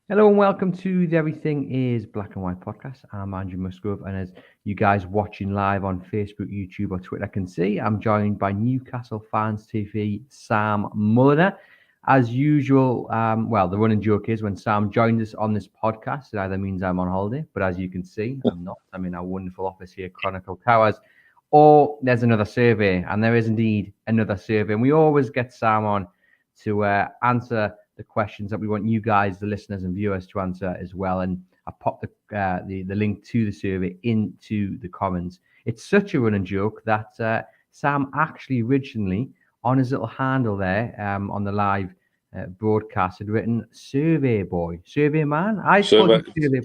Hello and welcome to the Everything is Black and White podcast. I'm Andrew Musgrove, and as you guys watching live on Facebook, YouTube, or Twitter can see, I'm joined by Newcastle Fans TV Sam Mulliner. As usual, the running joke is when Sam joins us on this podcast, it either means I'm on holiday, but as you can see, I'm not. I'm in our wonderful office here, Chronicle Towers, or there's another survey, and there is indeed another survey. And we always get Sam on to answer the questions that we want you guys, the listeners and viewers, to answer as well. And I popped the link to the survey into the comments. It's such a running joke that Sam actually originally on his little handle there on the live broadcast had written "Survey Boy," "Survey Man." I called Survey. you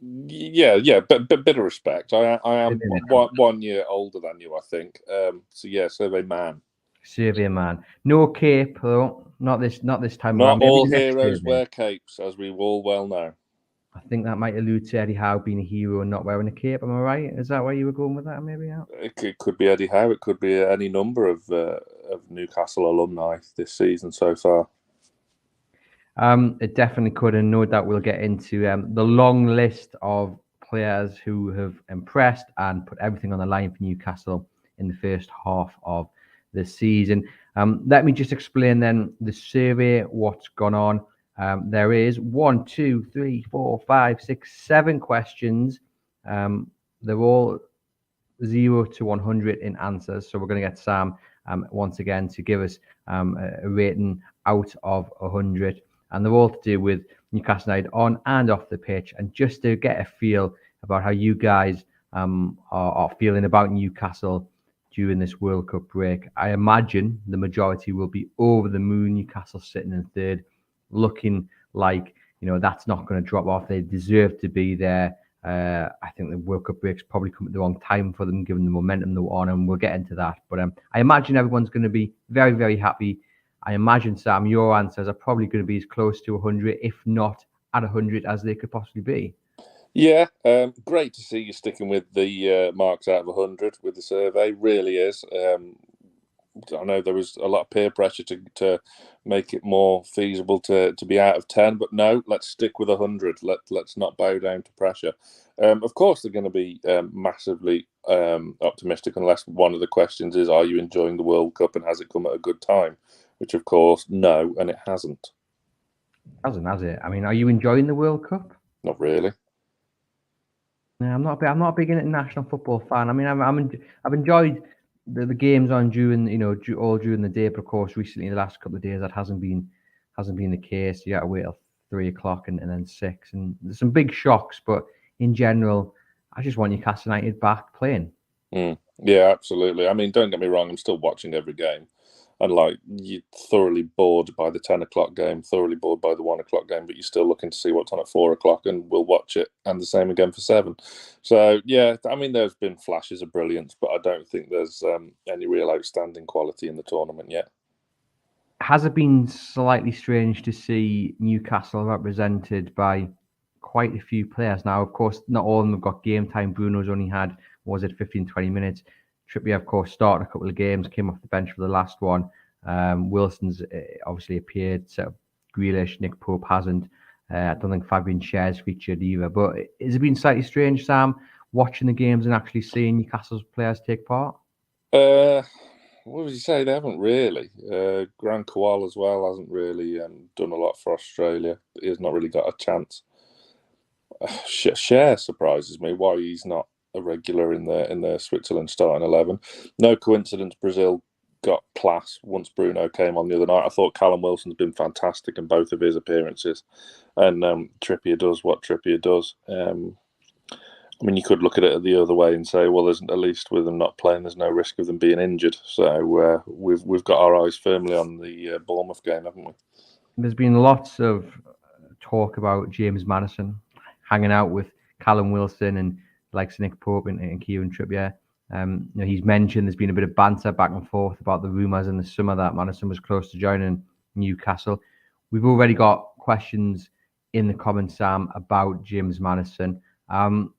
Survey. Yeah, but bit of respect. I am Survey Man. 1 year older than you, I think. So yeah, Survey Man. Survey Man. No cape though. Not this time Not around. Maybe all the next heroes survey. wear capes, as we all well know. I think that might allude to Eddie Howe being a hero and not wearing a cape. Am I right? Is that where you were going with that? Maybe. Yeah. It could be Eddie Howe. It could be any number of Newcastle alumni this season so far. It definitely could, and no doubt we'll get into the long list of players who have impressed and put everything on the line for Newcastle in the first half of the season. Let me just explain then the survey, what's gone on. There is 1, 2, 3, 4, 5, 6, 7 questions. They're all 0 to 100 in answers. So we're going to get Sam once again to give us a rating out of 100. And they're all to do with Newcastle United on and off the pitch. And just to get a feel about how you guys are feeling about Newcastle during this World Cup break, I imagine the majority will be over the moon. Newcastle sitting in third, looking like, that's not going to drop off. They deserve to be there. I think the World Cup break's probably come at the wrong time for them, given the momentum they're on, and we'll get into that. But I imagine everyone's going to be very, very happy. I imagine, Sam, your answers are probably going to be as close to 100, if not at 100, as they could possibly be. Yeah, great to see you sticking with the marks out of 100 with the survey. Really is. I know there was a lot of peer pressure to make it more feasible to be out of 10, but no, let's stick with 100. Let's not bow down to pressure. Of course, they're going to be massively optimistic unless one of the questions is, are you enjoying the World Cup and has it come at a good time? Which, of course, no, and it hasn't. Hasn't, has it? I mean, are you enjoying the World Cup? Not really. Yeah, I'm not a big international football fan. I mean, I've enjoyed the games on during all during the day, but of course, recently the last couple of days that hasn't been the case. You got to wait till 3 o'clock and then 6, and there's some big shocks. But in general, I just want Newcastle United back playing. Yeah, absolutely. I mean, don't get me wrong, I'm still watching every game. And you're thoroughly bored by the 10 o'clock game, thoroughly bored by the 1 o'clock game, but you're still looking to see what's on at 4 o'clock, and we'll watch it. And the same again for 7. So, yeah, I mean, there's been flashes of brilliance, but I don't think there's any real outstanding quality in the tournament yet. Has it been slightly strange to see Newcastle represented by quite a few players? Now, of course, not all of them have got game time. Bruno's only had, 15, 20 minutes. Trippier, of course, started a couple of games, came off the bench for the last one. Wilson's obviously appeared. So Grealish, Nick Pope hasn't. I don't think Fabian Schär's featured either. But has it been slightly strange, Sam, watching the games and actually seeing Newcastle's players take part? What would you say? They haven't really. Grant Kowal as well hasn't really done a lot for Australia. He has not really got a chance. Schär surprises me why he's not a regular in the Switzerland starting 11. No coincidence Brazil got class once Bruno came on the other night. I thought Callum Wilson's been fantastic in both of his appearances, and Trippier does what Trippier does. I mean, you could look at it the other way and say, well, there's at least with them not playing, there's no risk of them being injured. So we've got our eyes firmly on the Bournemouth game, haven't we? There's been lots of talk about James Maddison hanging out with Callum Wilson and like Nick Pope and Kieran Trippier. He's mentioned there's been a bit of banter back and forth about the rumours in the summer that Maddison was close to joining Newcastle. We've already got questions in the comments, Sam, about James Maddison. Do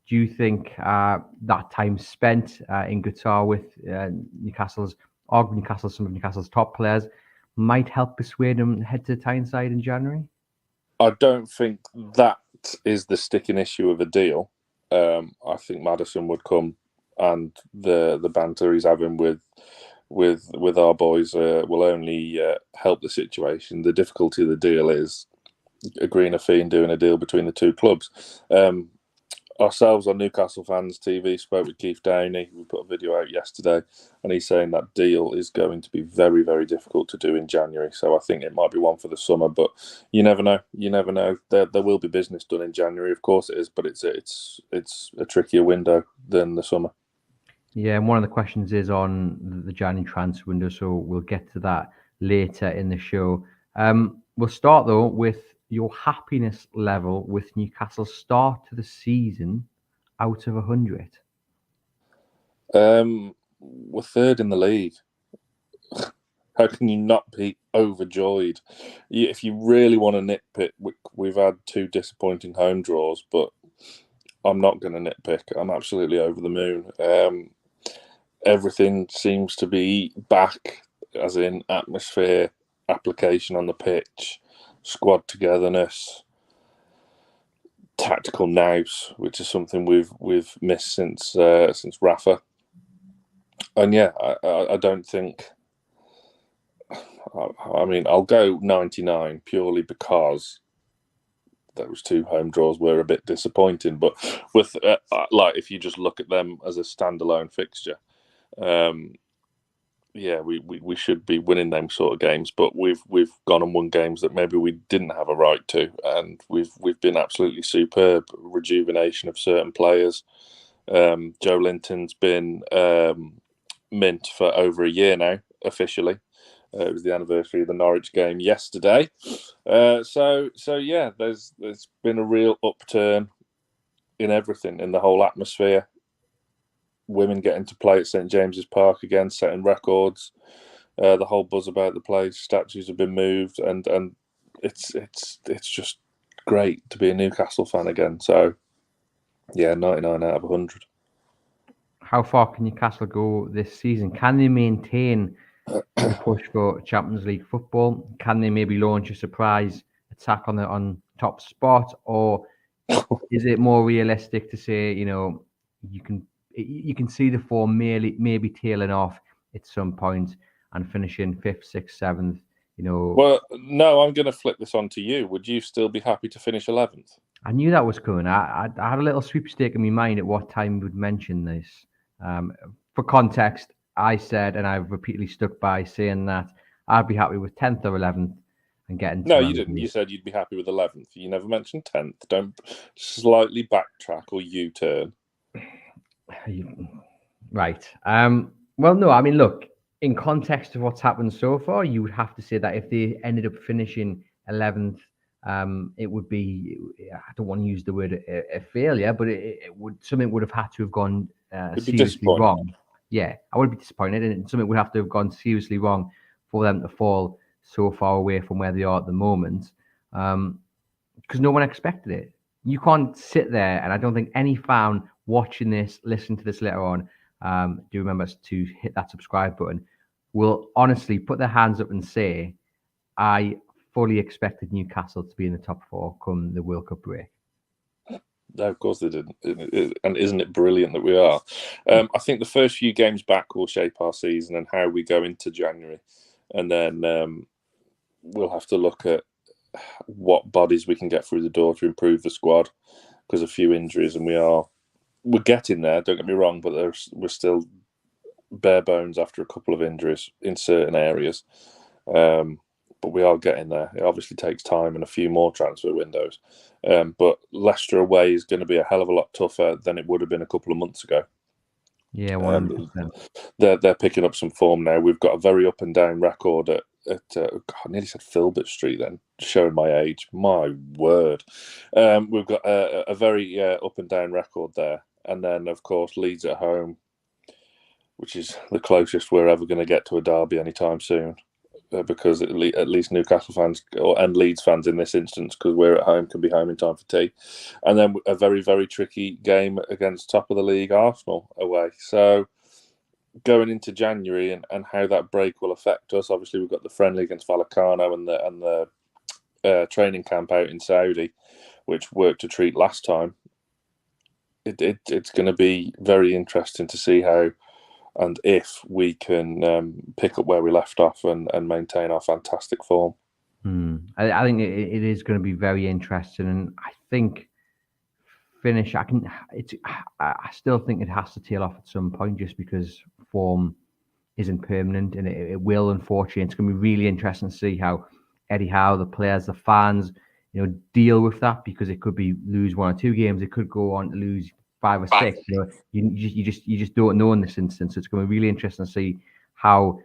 you think that time spent in Qatar with some of Newcastle's top players might help persuade him to head to the Tyneside in January? I don't think that is the sticking issue of a deal. I think Maddison would come, and the banter he's having with our boys will only help the situation. The difficulty of the deal is agreeing a fee and doing a deal between the two clubs. Ourselves on Newcastle Fans TV spoke with Keith Downey. We put a video out yesterday, and he's saying that deal is going to be very, very difficult to do in January. So I think it might be one for the summer, but you never know. You never know. There will be business done in January, of course it is, but it's a trickier window than the summer. Yeah, and one of the questions is on the January transfer window, so we'll get to that later in the show. We'll start though with your happiness level with Newcastle's start to the season out of 100. We're third in the league. How can you not be overjoyed? If you really want to nitpick, we've had 2 disappointing home draws, but I'm not going to nitpick. I'm absolutely over the moon. Everything seems to be back, as in atmosphere, application on the pitch, squad togetherness, tactical nous, which is something we've missed since Rafa. And yeah, I don't think. I mean, I'll go 99 purely because those 2 home draws were a bit disappointing. But with if you just look at them as a standalone fixture, yeah, we should be winning them sort of games, but we've gone and won games that maybe we didn't have a right to, and we've been absolutely superb. Rejuvenation of certain players. Joe Linton's been mint for over a year now, officially. It was the anniversary of the Norwich game yesterday. So yeah, there's been a real upturn in everything, in the whole atmosphere. Women getting to play at St James's Park again, setting records. The whole buzz about the place. Statues have been moved, and it's just great to be a Newcastle fan again. So yeah, 99 out of 100. How far can Newcastle go this season? Can they maintain the push for Champions League football? Can they maybe launch a surprise attack on top spot, or is it more realistic to say, you can see the form maybe tailing off at some point and finishing 5th, 6th, 7th? Well, no, I'm going to flip this on to you. Would you still be happy to finish 11th? I knew that was coming. I had a little sweepstake in my mind at what time we would mention this. For context, I said, and I've repeatedly stuck by saying that I'd be happy with 10th or 11th and getting. No, you didn't. You said you'd be happy with 11th. You never mentioned 10th. Don't slightly backtrack or U-turn. Right. Well, no, I mean, look, in context of what's happened so far, you would have to say that if they ended up finishing 11th, it would be, I don't want to use the word a failure, but something would have had to have gone seriously wrong. Yeah, I would be disappointed, and something would have to have gone seriously wrong for them to fall so far away from where they are at the moment, because no one expected it. You can't sit there, and I don't think any fan watching this, listening to this later on, do remember to hit that subscribe button, will honestly put their hands up and say, I fully expected Newcastle to be in the top 4 come the World Cup break. No, of course they didn't. And isn't it brilliant that we are? I think the first few games back will shape our season and how we go into January. And then we'll have to look at what bodies we can get through the door to improve the squad, because a few injuries, and we're getting there, don't get me wrong, but we're still bare bones after a couple of injuries in certain areas. But we are getting there. It obviously takes time and a few more transfer windows. But Leicester away is going to be a hell of a lot tougher than it would have been a couple of months ago. Yeah, 100%. They're picking up some form now. We've got a very up and down record at I nearly said Filbert Street then, showing my age. My word. We've got a very up and down record there. And then, of course, Leeds at home, which is the closest we're ever going to get to a derby anytime soon. Because at least Newcastle fans and Leeds fans in this instance, because we're at home, can be home in time for tea. And then a very, very tricky game against top of the league Arsenal away. So going into January and how that break will affect us, obviously we've got the friendly against Vallecano and the training camp out in Saudi, which worked a treat last time. It's going to be very interesting to see how and if we can pick up where we left off and maintain our fantastic form. I think it is going to be very interesting, and I think finish. I still think it has to tail off at some point, just because form isn't permanent, and it will, unfortunately. It's going to be really interesting to see how Eddie Howe, the players, the fans, deal with that, because it could be lose 1 or 2 games, it could go on to lose 5 or 6. You just don't know in this instance. So it's going to be really interesting to see how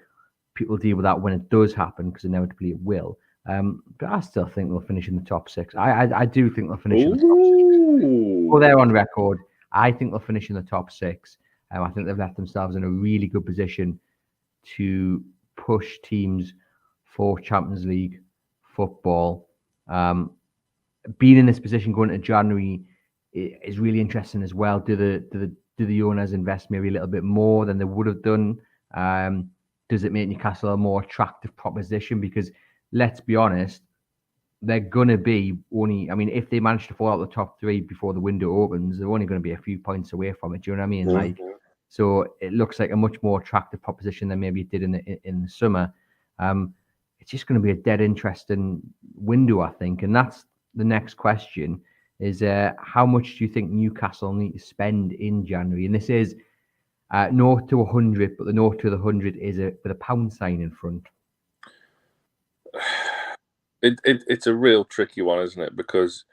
people deal with that when it does happen, because inevitably it will. But I still think they'll finish in the top 6. I do think they'll finish in the top 6. Well, they're on record. I think they'll finish in the top 6. I think they've left themselves in a really good position to push teams for Champions League football. Being in this position going into January is really interesting as well. Do the owners invest maybe a little bit more than they would have done? Does it make Newcastle a more attractive proposition? Because let's be honest, they're going to be only, if they manage to fall out the top 3 before the window opens, they're only going to be a few points away from it. Do you know what I mean? Mm-hmm. So it looks like a much more attractive proposition than maybe it did in the summer. It's just going to be a dead interesting window, I think. And that's the next question, is how much do you think Newcastle need to spend in January? And this is 0 to 100, but the 0 to the 100 is with a pound sign in front. It's a real tricky one, isn't it? Because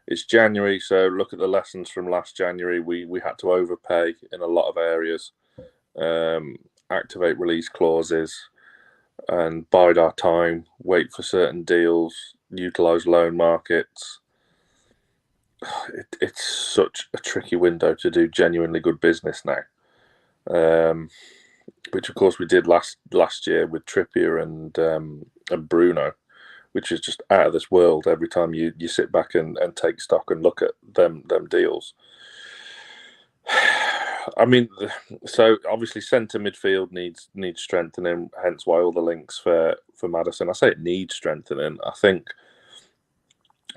it's January, so look at the lessons from last January. We had to overpay in a lot of areas, activate release clauses, and bide our time, wait for certain deals, utilise loan markets. It's such a tricky window to do genuinely good business now, which of course we did last year with Trippier and Bruno, which is just out of this world every time you sit back and take stock and look at them deals. So obviously centre midfield needs strengthening, hence why all the links for Maddison. I say it needs strengthening. I think,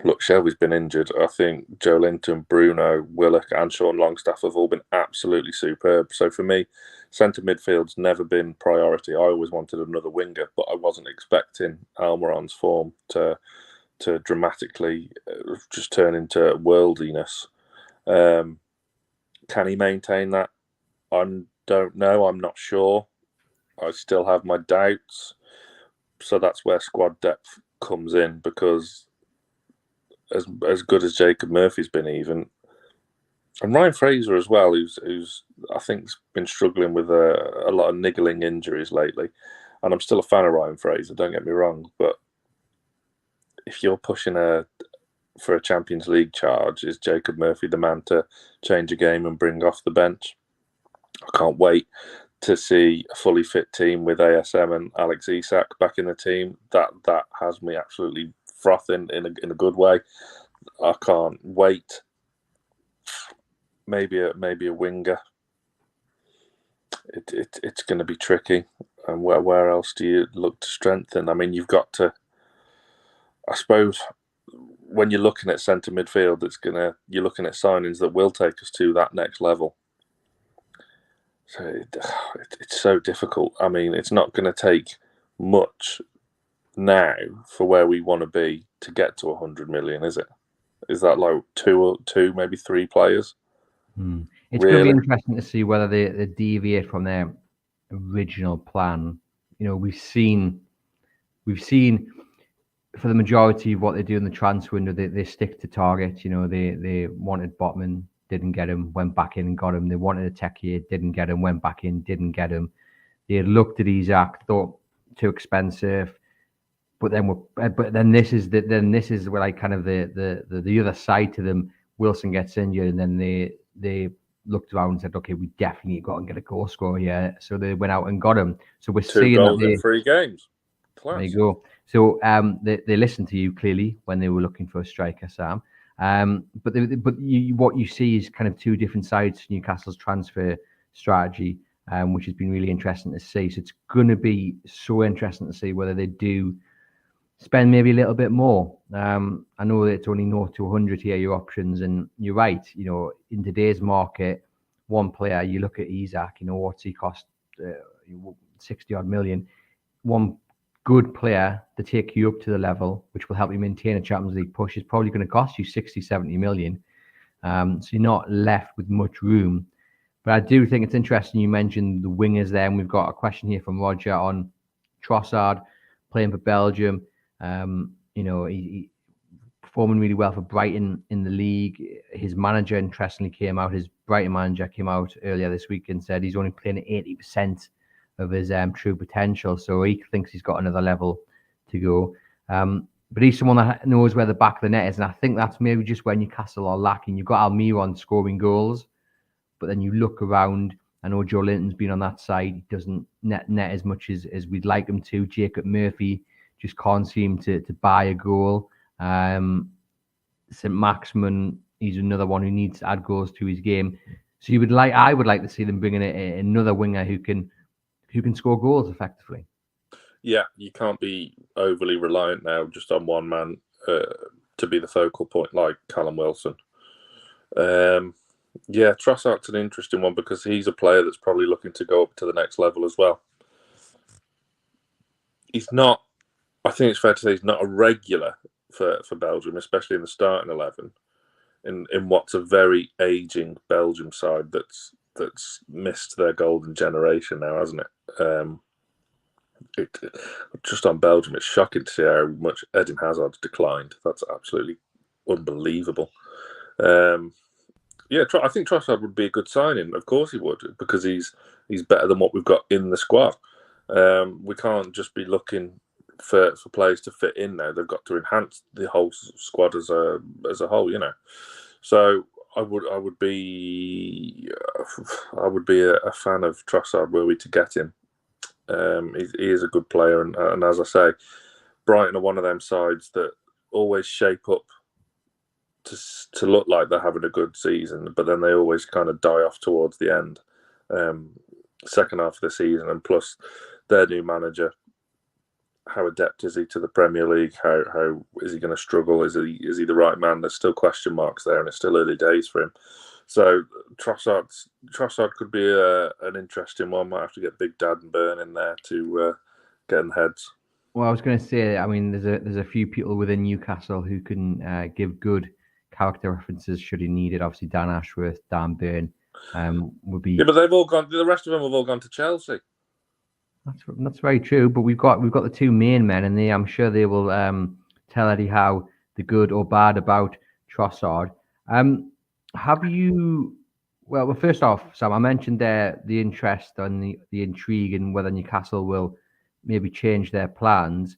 look, Shelby's been injured. I think Joe Linton, Bruno, Willock and Sean Longstaff have all been absolutely superb. So for me, centre midfield's never been priority. I always wanted another winger, but I wasn't expecting Almiron's form to dramatically just turn into worldliness. Can he maintain that? I don't know. I'm not sure. I still have my doubts. So that's where squad depth comes in, because as good as Jacob Murphy's been, even, and Ryan Fraser as well, who's I think's been struggling with a lot of niggling injuries lately. And I'm still a fan of Ryan Fraser, don't get me wrong, but if you're pushing for a Champions League charge, is Jacob Murphy the man to change a game and bring off the bench? I can't wait to see a fully fit team with ASM and Alex Isak back in the team. That has me absolutely frothing in a good way. I can't wait. Maybe a winger. It's going to be tricky. And where else do you look to strengthen? You've got to, I suppose, when you're looking at centre midfield, you're looking at signings that will take us to that next level. So it's so difficult. It's not going to take much now for where we want to be to get to 100 million, is it? Is that like two, maybe 3 players? It's really going to be interesting to see whether they deviate from their original plan. We've seen for the majority of what they do in the transfer window, they stick to targets. They wanted Botman, didn't get him, went back in and got him. They wanted a Tekier, didn't get him, went back in, didn't get him. They had looked at Isak, thought too expensive, but then this is where like kind of the other side to them. Wilson gets injured, and then they looked around and said, okay, we definitely got to get a goal scorer here. So they went out and got him. So we're 2 seeing goals that in 3 games. Class. There you go. So they listened to you clearly when they were looking for a striker, Sam. But what you see is kind of 2 different sides to Newcastle's transfer strategy, which has been really interesting to see. So it's going to be so interesting to see whether they do spend maybe a little bit more I know that it's only 0 to 100 here, your options, and you're right. In today's market, one player, you look at Isak, what's he cost? 60 odd million. One good player to take you up to the level, which will help you maintain a Champions League push, is probably going to cost you 60, 70 million. So you're not left with much room. But I do think it's interesting you mentioned the wingers there, and we've got a question here from Roger on Trossard playing for Belgium. He performing really well for Brighton in the league. His manager, interestingly, his Brighton manager came out earlier this week and said he's only playing at 80% of his true potential. So he thinks he's got another level to go. But he's someone that knows where the back of the net is. And I think that's maybe just where Newcastle are lacking. You've got Almiron scoring goals, but then you look around. I know Joe Linton's been on that side. He doesn't net as much as we'd like him to. Jacob Murphy just can't seem to buy a goal. St. Maximin, he's another one who needs to add goals to his game. So I would like to see them bringing another winger who can score goals effectively. Yeah, you can't be overly reliant now just on one man to be the focal point like Callum Wilson. Yeah, Trossard's an interesting one because he's a player that's probably looking to go up to the next level as well. He's not, I think it's fair to say he's not a regular for Belgium, especially in the starting 11, in what's a very aging Belgium side that's missed their golden generation now, hasn't it? Just on Belgium, it's shocking to see how much Eden Hazard's declined. That's absolutely unbelievable. Yeah, I think Trossard would be a good signing. Of course he would, because he's better than what we've got in the squad. We can't just be looking for players to fit in now. They've got to enhance the whole squad as a whole, So I would be a fan of Trossard were we to get him. He is a good player, and as I say, Brighton are one of them sides that always shape up to look like they're having a good season, but then they always kind of die off towards the end, second half of the season, and plus their new manager. How adept is he to the Premier League? How is he going to struggle? Is he the right man? There's still question marks there, and it's still early days for him. So Trossard could be an interesting one. Might have to get Big Dad and Burn in there to get in heads. Well, I was going to say, I mean, there's a few people within Newcastle who can give good character references should he need it. Obviously, Dan Ashworth, Dan Burn would be. Yeah, but they've all gone. The rest of them have all gone to Chelsea. That's very true, but we've got the two main men, and I'm sure they will tell Eddie Howe the good or bad about Trossard. Have you? Well, first off, Sam, I mentioned there the interest and the intrigue in whether Newcastle will maybe change their plans.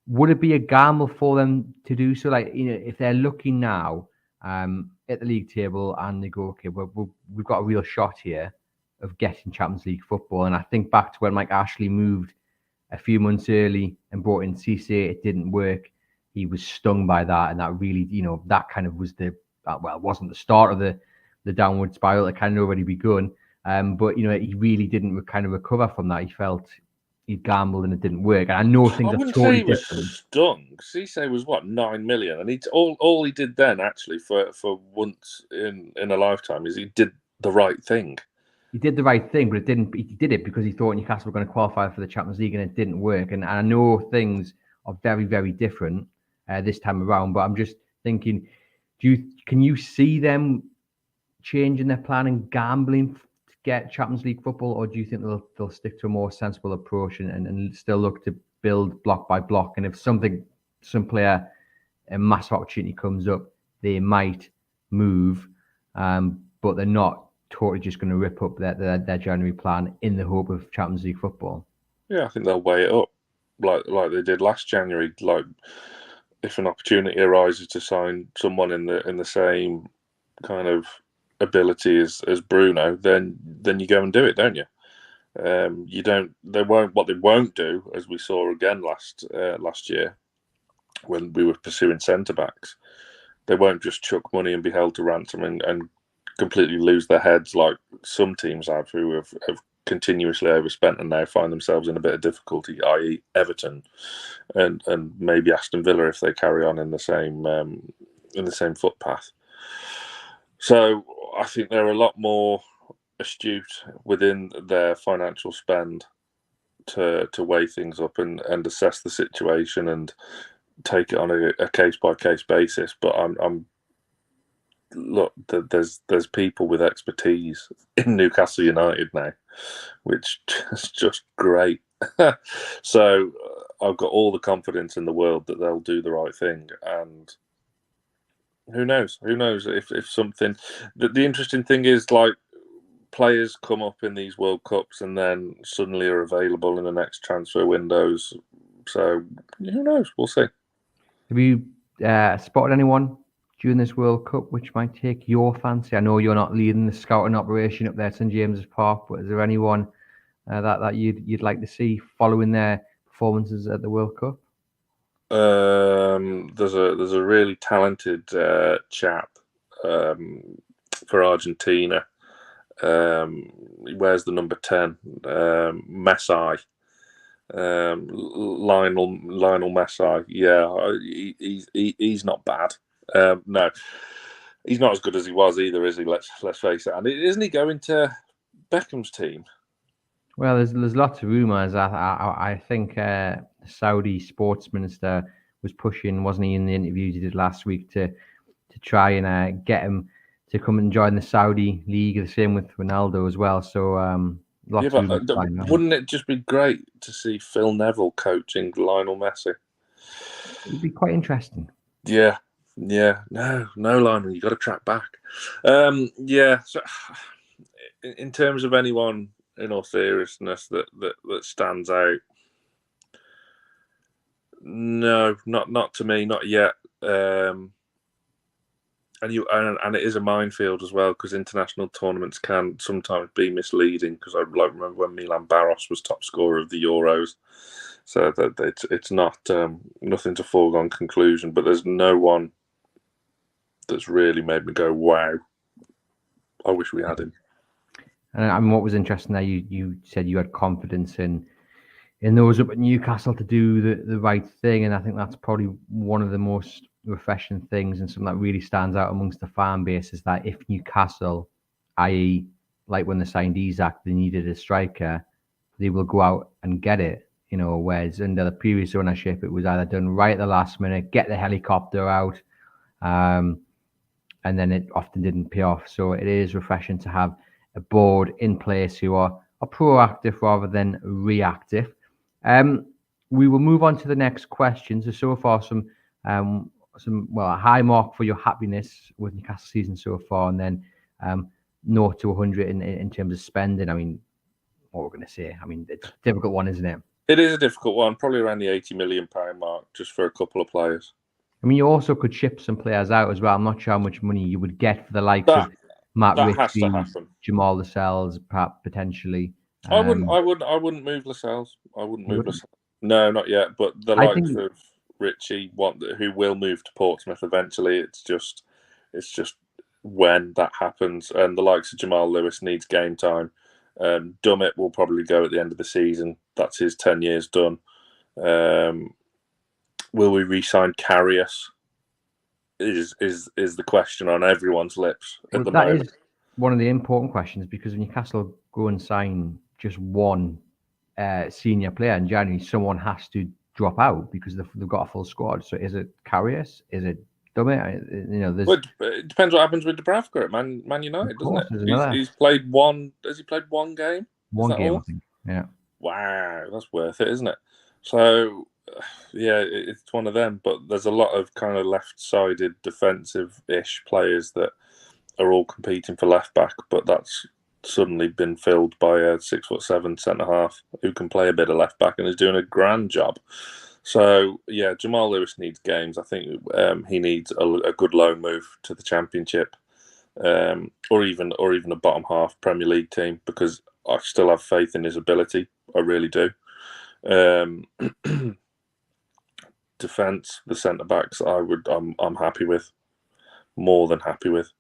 Would it be a gamble for them to do so? Like, if they're looking now at the league table and they go, okay, we've got a real shot here of getting Champions League football. And I think back to when Mike Ashley moved a few months early and brought in Cisse, it didn't work. He was stung by that, and that really, that kind of was it wasn't the start of the downward spiral. It kind of already begun. But he really didn't kind of recover from that. He felt he gambled and it didn't work. And I know things are totally different. Was stung. Cisse was what, 9 million, and all he did then actually for once in a lifetime is he did the right thing. He did the right thing, but he did it because he thought Newcastle were going to qualify for the Champions League, and it didn't work. And I know things are very, very different this time around, but I'm just thinking, can you see them changing their plan and gambling to get Champions League football, or do you think they'll stick to a more sensible approach and still look to build block by block? And if some player, a massive opportunity comes up, they might move, but they're not totally just going to rip up their January plan in the hope of Champions League football. Yeah, I think they'll weigh it up like they did last January. Like, if an opportunity arises to sign someone in the same kind of ability as Bruno, then you go and do it, don't you? You don't. They won't. What they won't do, as we saw again last year when we were pursuing centre backs, they won't just chuck money and be held to ransom and completely lose their heads like some teams have who have continuously overspent and now find themselves in a bit of difficulty, i.e. Everton and maybe Aston Villa if they carry on in the same footpath. So I think they're a lot more astute within their financial spend to weigh things up and assess the situation and take it on a case by case basis. But look, there's people with expertise in Newcastle United now, which is just great. So I've got all the confidence in the world that they'll do the right thing. And who knows if something. The interesting thing is, like, players come up in these World Cups and then suddenly are available in the next transfer windows. So who knows? We'll see. Have you spotted anyone during this World Cup which might take your fancy? I know you're not leading the scouting operation up there at St James's Park, but is there anyone that you'd like to see following their performances at the World Cup? There's a really talented chap for Argentina. He wears the number 10, Messi. Lionel Messi. Yeah, he's not bad. No, he's not as good as he was either, is he? Let's face it. And isn't he going to Beckham's team? Well, there's lots of rumours. I think Saudi sports minister was pushing, wasn't he, in the interviews he did last week to try and get him to come and join the Saudi league. The same with Ronaldo as well. So lots of rumours. Wouldn't it just be great to see Phil Neville coaching Lionel Messi? It'd be quite interesting. Yeah. No, Lionel, you got to track back. Yeah. So, in terms of anyone, in all seriousness, that stands out, no, not to me, not yet. And it is a minefield as well, because international tournaments can sometimes be misleading. Because I remember when Milan Baros was top scorer of the Euros, so that it's not nothing's a foregone conclusion. But there's no one that's really made me go, wow, I wish we had him. And I mean, what was interesting there, you said you had confidence in those up at Newcastle to do the right thing, and I think that's probably one of the most refreshing things and something that really stands out amongst the fan base is that if Newcastle, i.e. like when they signed Isaac, they needed a striker, they will go out and get it, whereas under the previous ownership it was either done right at the last minute, get the helicopter out, and then it often didn't pay off. So it is refreshing to have a board in place who are proactive rather than reactive. We will move on to the next question. So far some a high mark for your happiness with Newcastle season so far, and then 0 to 100 in terms of spending. I mean, what we're going to say. I mean, it's a difficult one, isn't it? It is a difficult one, probably around the £80 million mark, just for a couple of players. I mean, you also could ship some players out as well. I'm not sure how much money you would get for the likes of Matt Ritchie, Jamal Lascelles, perhaps potentially. I wouldn't move Lascelles. I wouldn't move Lascelles. No, not yet. But the likes of Ritchie, who will move to Portsmouth eventually. It's just when that happens. And the likes of Jamal Lewis needs game time. Dummett will probably go at the end of the season. That's his 10 years done. Will we re-sign Karius? Is the question on everyone's lips at the moment. That is one of the important questions, because when Newcastle go and sign just one senior player in January, someone has to drop out because they've got a full squad. So is it Karius? Is it Dummett? Well, it depends what happens with Dubravka at Man United, doesn't it? He's played one. Has he played one game? One game, I think. Yeah. Wow, that's worth it, isn't it? So, yeah, it's one of them. But there's a lot of kind of left-sided defensive-ish players that are all competing for left back, but that's suddenly been filled by a 6'7" centre half who can play a bit of left back and is doing a grand job. So yeah, Jamal Lewis needs games. I think he needs a good loan move to the Championship, or even a bottom half Premier League team, because I still have faith in his ability. I really do. Defence, the centre backs, I'm happy with, more than happy with.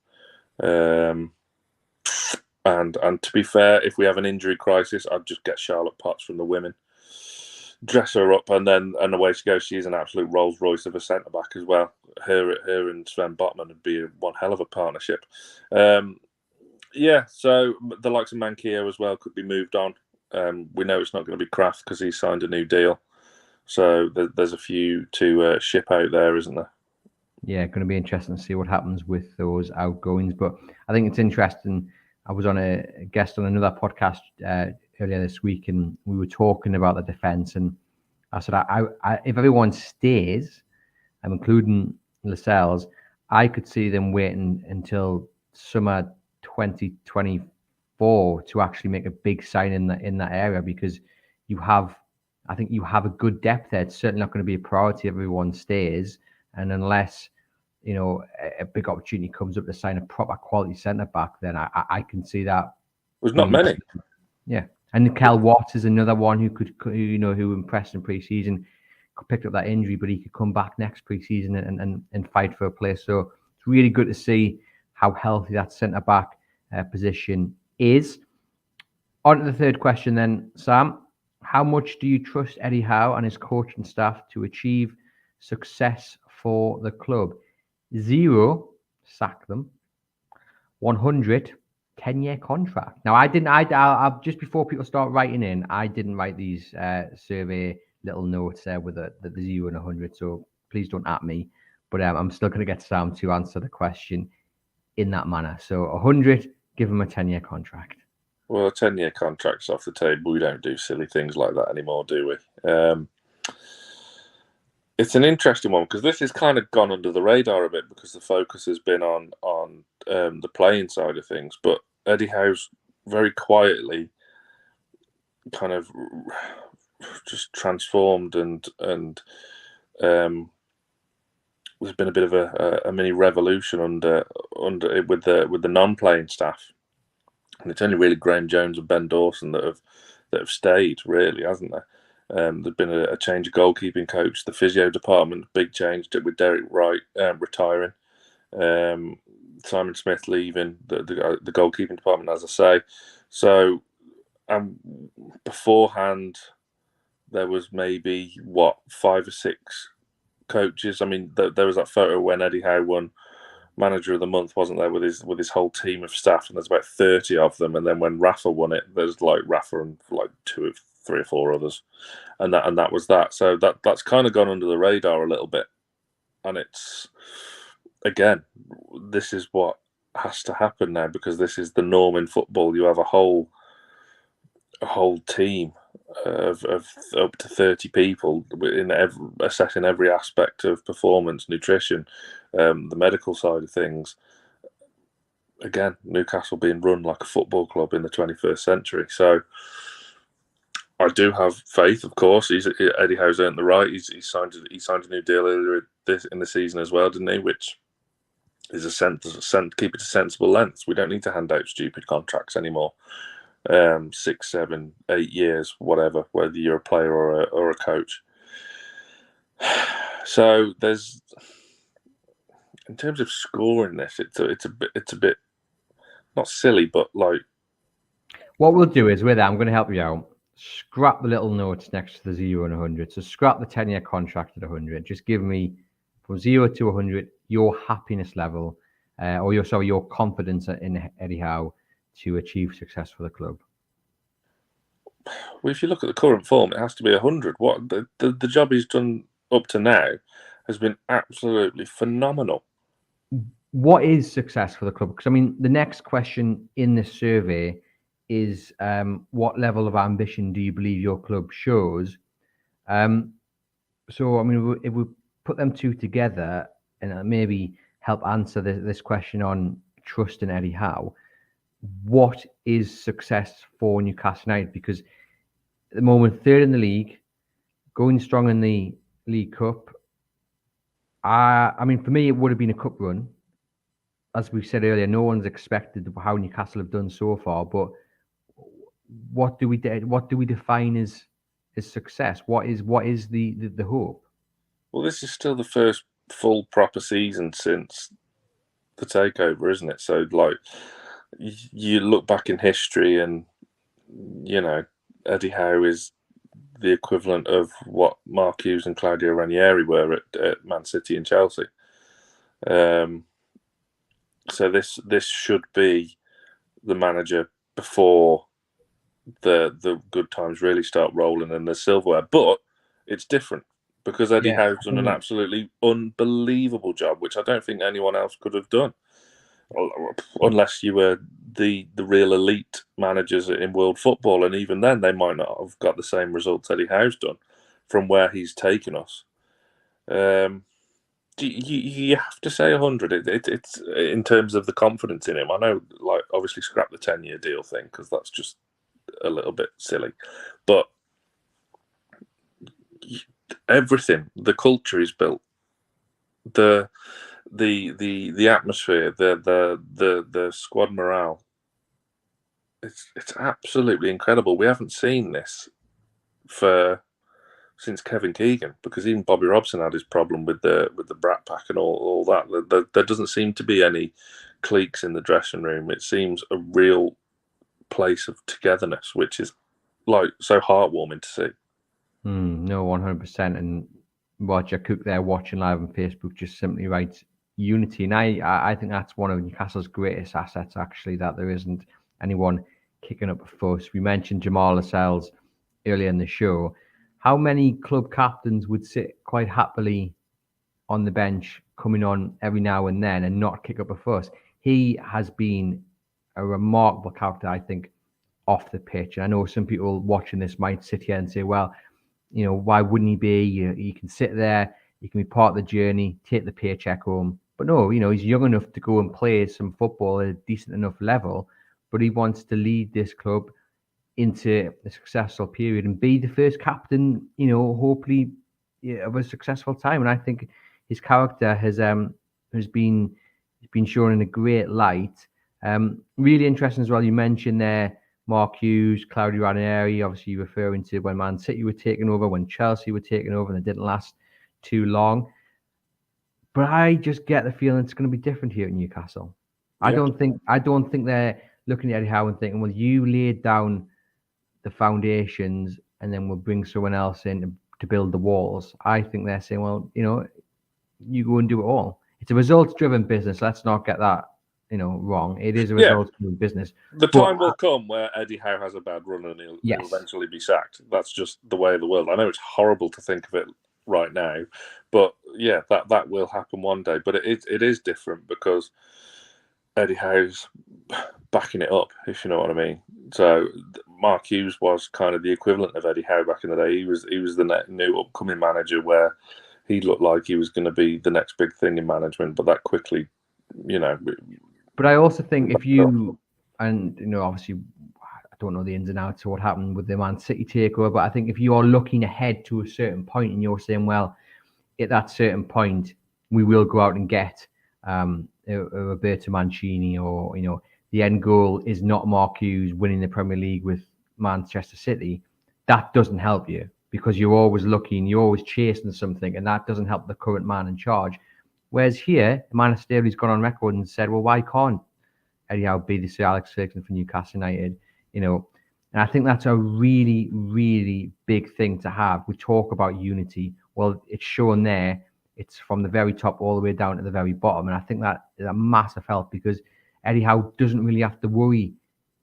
And to be fair, if we have an injury crisis, I'd just get Charlotte Potts from the women, dress her up, and away she goes. She's an absolute Rolls Royce of a centre back as well. Her and Sven Botman would be one hell of a partnership. Yeah, so the likes of Manquillo as well could be moved on. We know it's not going to be Kraft because he signed a new deal. So there's a few to ship out there, isn't there? Yeah, going to be interesting to see what happens with those outgoings. But I think it's interesting. I was on a guest on another podcast earlier this week, and we were talking about the defence. And I said, if everyone stays, I'm including Lascelles, I could see them waiting until summer 2024 to actually make a big sign in that area, because I think you have a good depth there. It's certainly not going to be a priority if everyone stays, and unless a big opportunity comes up to sign a proper quality centre back, then I can see that. There's not many. Yeah, and Kel Watts is another one who impressed in pre-season, picked up that injury, but he could come back next pre-season and fight for a place. So it's really good to see how healthy that centre back position is. On to the third question then, Sam. How much do you trust Eddie Howe and his coaching staff to achieve success for the club? 0, sack them. 100, 10-year contract. Now, I just before people start writing in, I didn't write these survey little notes there with the 0 and 100, so please don't at me. But I'm still going to get Sam to answer the question in that manner. So 100, give him a 10-year contract. Well, a 10-year contract's off the table. We don't do silly things like that anymore, do we? It's an interesting one because this has kind of gone under the radar a bit because the focus has been on the playing side of things. But Eddie Howe's very quietly kind of just transformed, and there's been a bit of a mini revolution under with the non-playing staff. And it's only really Graham Jones and Ben Dawson that have stayed, really, hasn't there? There's been a change of goalkeeping coach, the physio department, big change with Derek Wright retiring, Simon Smith leaving the goalkeeping department, as I say. So, beforehand, there was maybe 5 or 6 coaches. I mean, there was that photo when Eddie Howe won Manager of the Month, wasn't there, with his whole team of staff, and there's about 30 of them. And then when Rafa won it, there's like Rafa and like 3 or 4 others, and that was that. So that's kind of gone under the radar a little bit, and it's, again, this is what has to happen now, because this is the norm in football. You have a whole team of up to 30 people assessing every aspect of performance, nutrition, the medical side of things. Again, Newcastle being run like a football club in the 21st century. So I do have faith, of course. Eddie Howe's earned the right. He signed a new deal earlier in the season as well, didn't he? Which is keep it to sensible lengths. We don't need to hand out stupid contracts anymore. 6, 7, 8 years, whatever, whether you're a player or a coach. So there's, in terms of scoring this, it's a bit not silly, but like, what we'll do is, with that, I'm going to help you out. Scrap the little notes next to the 0 and 100. So scrap the 10-year contract at 100. Just give me from 0 to 100 your happiness level, or your confidence in Eddie Howe to achieve success for the club. Well, if you look at the current form, it has to be 100. What the job he's done up to now has been absolutely phenomenal. What is success for the club? Because, I mean, the next question in this survey is what level of ambition do you believe your club shows? So, I mean, if we put them two together and maybe help answer this question on trust in Eddie Howe, what is success for Newcastle United? Because at the moment, 3rd in the league, going strong in the League Cup. I mean, for me, it would have been a cup run. As we said earlier, no one's expected how Newcastle have done so far. But what do we define as success? What is the hope? Well, this is still the first full proper season since the takeover, isn't it? So, like, you look back in history, and Eddie Howe is the equivalent of what Mark Hughes and Claudio Ranieri were at Man City and Chelsea. So this should be the manager before the good times really start rolling and the silverware. But it's different because Eddie Howe's done an absolutely unbelievable job, which I don't think anyone else could have done, unless you were the real elite managers in world football, and even then they might not have got the same results Eddie Howe's done from where he's taken us. You have to say 100. It's in terms of the confidence in him. I know, like, obviously scrap the 10-year deal thing because that's just a little bit silly, but everything, the culture is built, the atmosphere, the squad morale. It's absolutely incredible. We haven't seen this since Kevin Keegan, because even Bobby Robson had his problem with the brat pack and all that. There doesn't seem to be any cliques in the dressing room. It seems a real place of togetherness, which is like so heartwarming to see. No, 100%. And Roger Cook there watching live on Facebook just simply writes unity, and I think that's one of Newcastle's greatest assets, actually, that there isn't anyone kicking up a fuss. We mentioned Jamal Lascelles earlier in the show. How many club captains would sit quite happily on the bench, coming on every now and then, and not kick up a fuss? He has been a remarkable character, I think, off the pitch. And I know some people watching this might sit here and say, well, why wouldn't he be? You can sit there, you can be part of the journey, take the paycheck home. But no, he's young enough to go and play some football at a decent enough level, but he wants to lead this club into a successful period and be the first captain, hopefully, of a successful time. And I think his character has been shown in a great light. Really interesting as well. You mentioned there Mark Hughes, Claudio Ranieri, obviously referring to when Man City were taking over, when Chelsea were taking over, and it didn't last too long. But I just get the feeling it's going to be different here at Newcastle. Yeah. I don't think they're looking at Eddie Howe and thinking, well, you laid down the foundations and then we'll bring someone else in to build the walls. I think they're saying, well, you go and do it all. It's a results-driven business. Let's not get that wrong. It is a results-driven business. The time will come where Eddie Howe has a bad run and he'll eventually be sacked. That's just the way of the world. I know it's horrible to think of it right now, but yeah, that will happen one day. But it is different because Eddie Howe's backing it up, if you know what I mean. So Mark Hughes was kind of the equivalent of Eddie Howe back in the day. He was the new upcoming manager where he looked like he was going to be the next big thing in management, but that quickly, But I also think if you, and obviously, I don't know the ins and outs of what happened with the Man City takeover, but I think if you are looking ahead to a certain point and you're saying, well, at that certain point, we will go out and get Roberto Mancini, or the end goal is not Mark Hughes winning the Premier League with Manchester City, that doesn't help you because you're always looking, you're always chasing something, and that doesn't help the current man in charge. Whereas here, Emmanuel Staley's gone on record and said, well, why can't Eddie Howe be the Sir Alex Ferguson for Newcastle United? And I think that's a really, really big thing to have. We talk about unity. Well, it's shown there. It's from the very top all the way down to the very bottom. And I think that is a massive help because Eddie Howe doesn't really have to worry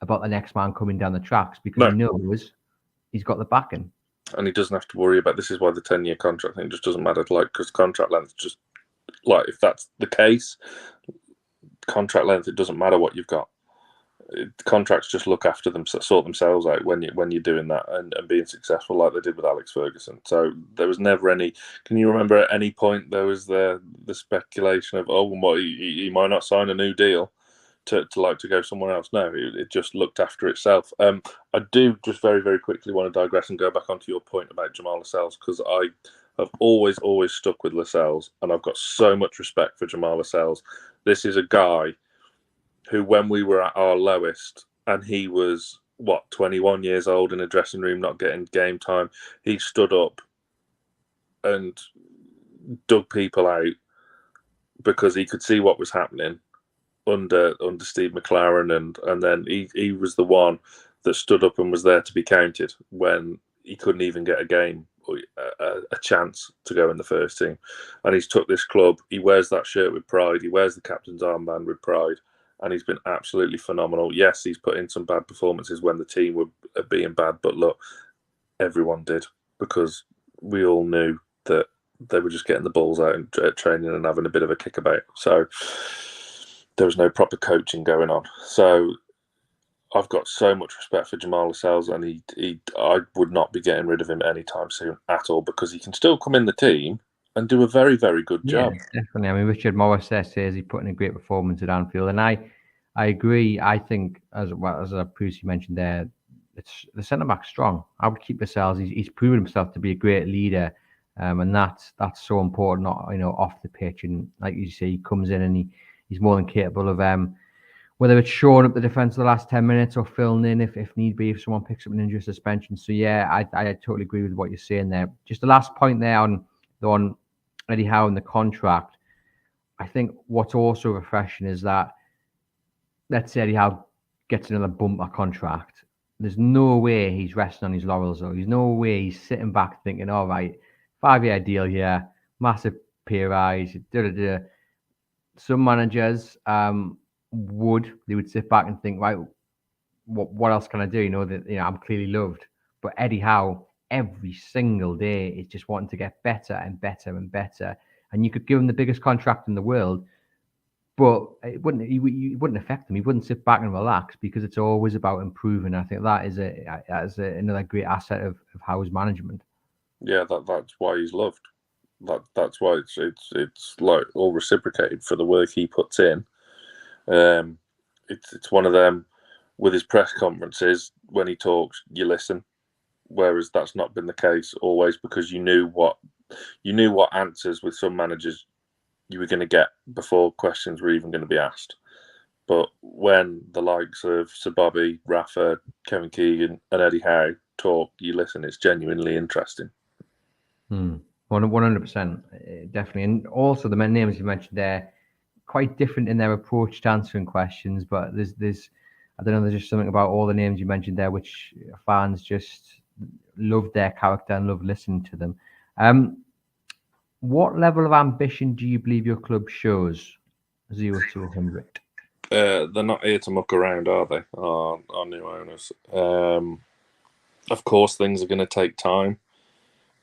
about the next man coming down the tracks because he knows he's got the backing. And he doesn't have to worry about, this is why the 10-year contract thing just doesn't matter, because contract length just, if that's the case, contract length, it doesn't matter what you've got. Contracts just look after them, sort themselves out when you're doing that and being successful like they did with Alex Ferguson. So there was never any. Can you remember at any point there was the speculation of he might not sign a new deal to go somewhere else? No, it just looked after itself. I do just very, very quickly want to digress and go back onto your point about Jamal Lascelles, because I have always stuck with Lascelles, and I've got so much respect for Jamal Lascelles. This is a guy who, when we were at our lowest, and he was, 21 years old in a dressing room, not getting game time, he stood up and dug people out because he could see what was happening, under Steve McLaren, and then he was the one that stood up and was there to be counted when he couldn't even get a game or a chance to go in the first team. And he's took this club. He wears that shirt with pride. He wears the captain's armband with pride, and he's been absolutely phenomenal. Yes, he's put in some bad performances when the team were being bad, but look, everyone did, because we all knew that they were just getting the balls out and training and having a bit of a kickabout. So there was no proper coaching going on. So I've got so much respect for Jamal Lascelles, and I would not be getting rid of him anytime soon at all, because he can still come in the team and do a very, very good job. Definitely. I mean, Richard Morris says he put in a great performance at Anfield, and I agree. I think, as I previously mentioned there, it's the centre back strong. I would keep Lascelles. He's proven himself to be a great leader, and that's so important. Not off the pitch, and like you say, he comes in and he's more than capable of whether it's shoring up the defence the last 10 minutes or filling in if need be, if someone picks up an injury suspension. So yeah, I totally agree with what you're saying there. Just the last point there on Eddie Howe and the contract. I think what's also refreshing is that, let's say Eddie Howe gets another bumper contract. There's no way he's resting on his laurels, though. There's no way he's sitting back thinking, all right, 5-year deal here, massive pay rise, Some managers would sit back and think, right, what else can I do? I'm clearly loved. But Eddie Howe, every single day, is just wanting to get better and better and better. And you could give him the biggest contract in the world, but it wouldn't affect him. He wouldn't sit back and relax, because it's always about improving. I think that is another great asset of Howe's management. Yeah, that's why he's loved. That's why it's like all reciprocated for the work he puts in. It's one of them. With his press conferences, when he talks, you listen. Whereas that's not been the case always, because you knew what answers with some managers you were going to get before questions were even going to be asked. But when the likes of Sir Bobby, Rafa, Kevin Keegan, and Eddie Howe talk, you listen. It's genuinely interesting. 100%, definitely. And also the names you mentioned there, quite different in their approach to answering questions. But there's I don't know, there's just something about all the names you mentioned there which fans just love their character and love listening to them. What level of ambition do you believe your club shows? 0 to 100. They're not here to muck around, are they? Our new owners. Of course, things are going to take time,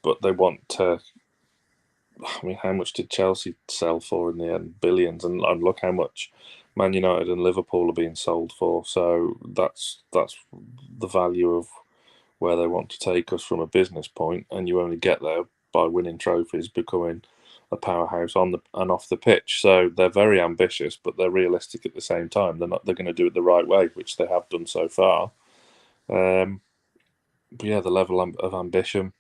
but they want to. I mean, how much did Chelsea sell for in the end? Billions, and look how much Man United and Liverpool are being sold for. So that's the value of where they want to take us from a business point, and you only get there by winning trophies, becoming a powerhouse on and off the pitch. So they're very ambitious, but they're realistic at the same time. They're going to do it the right way, which they have done so far. But yeah, the level of ambition.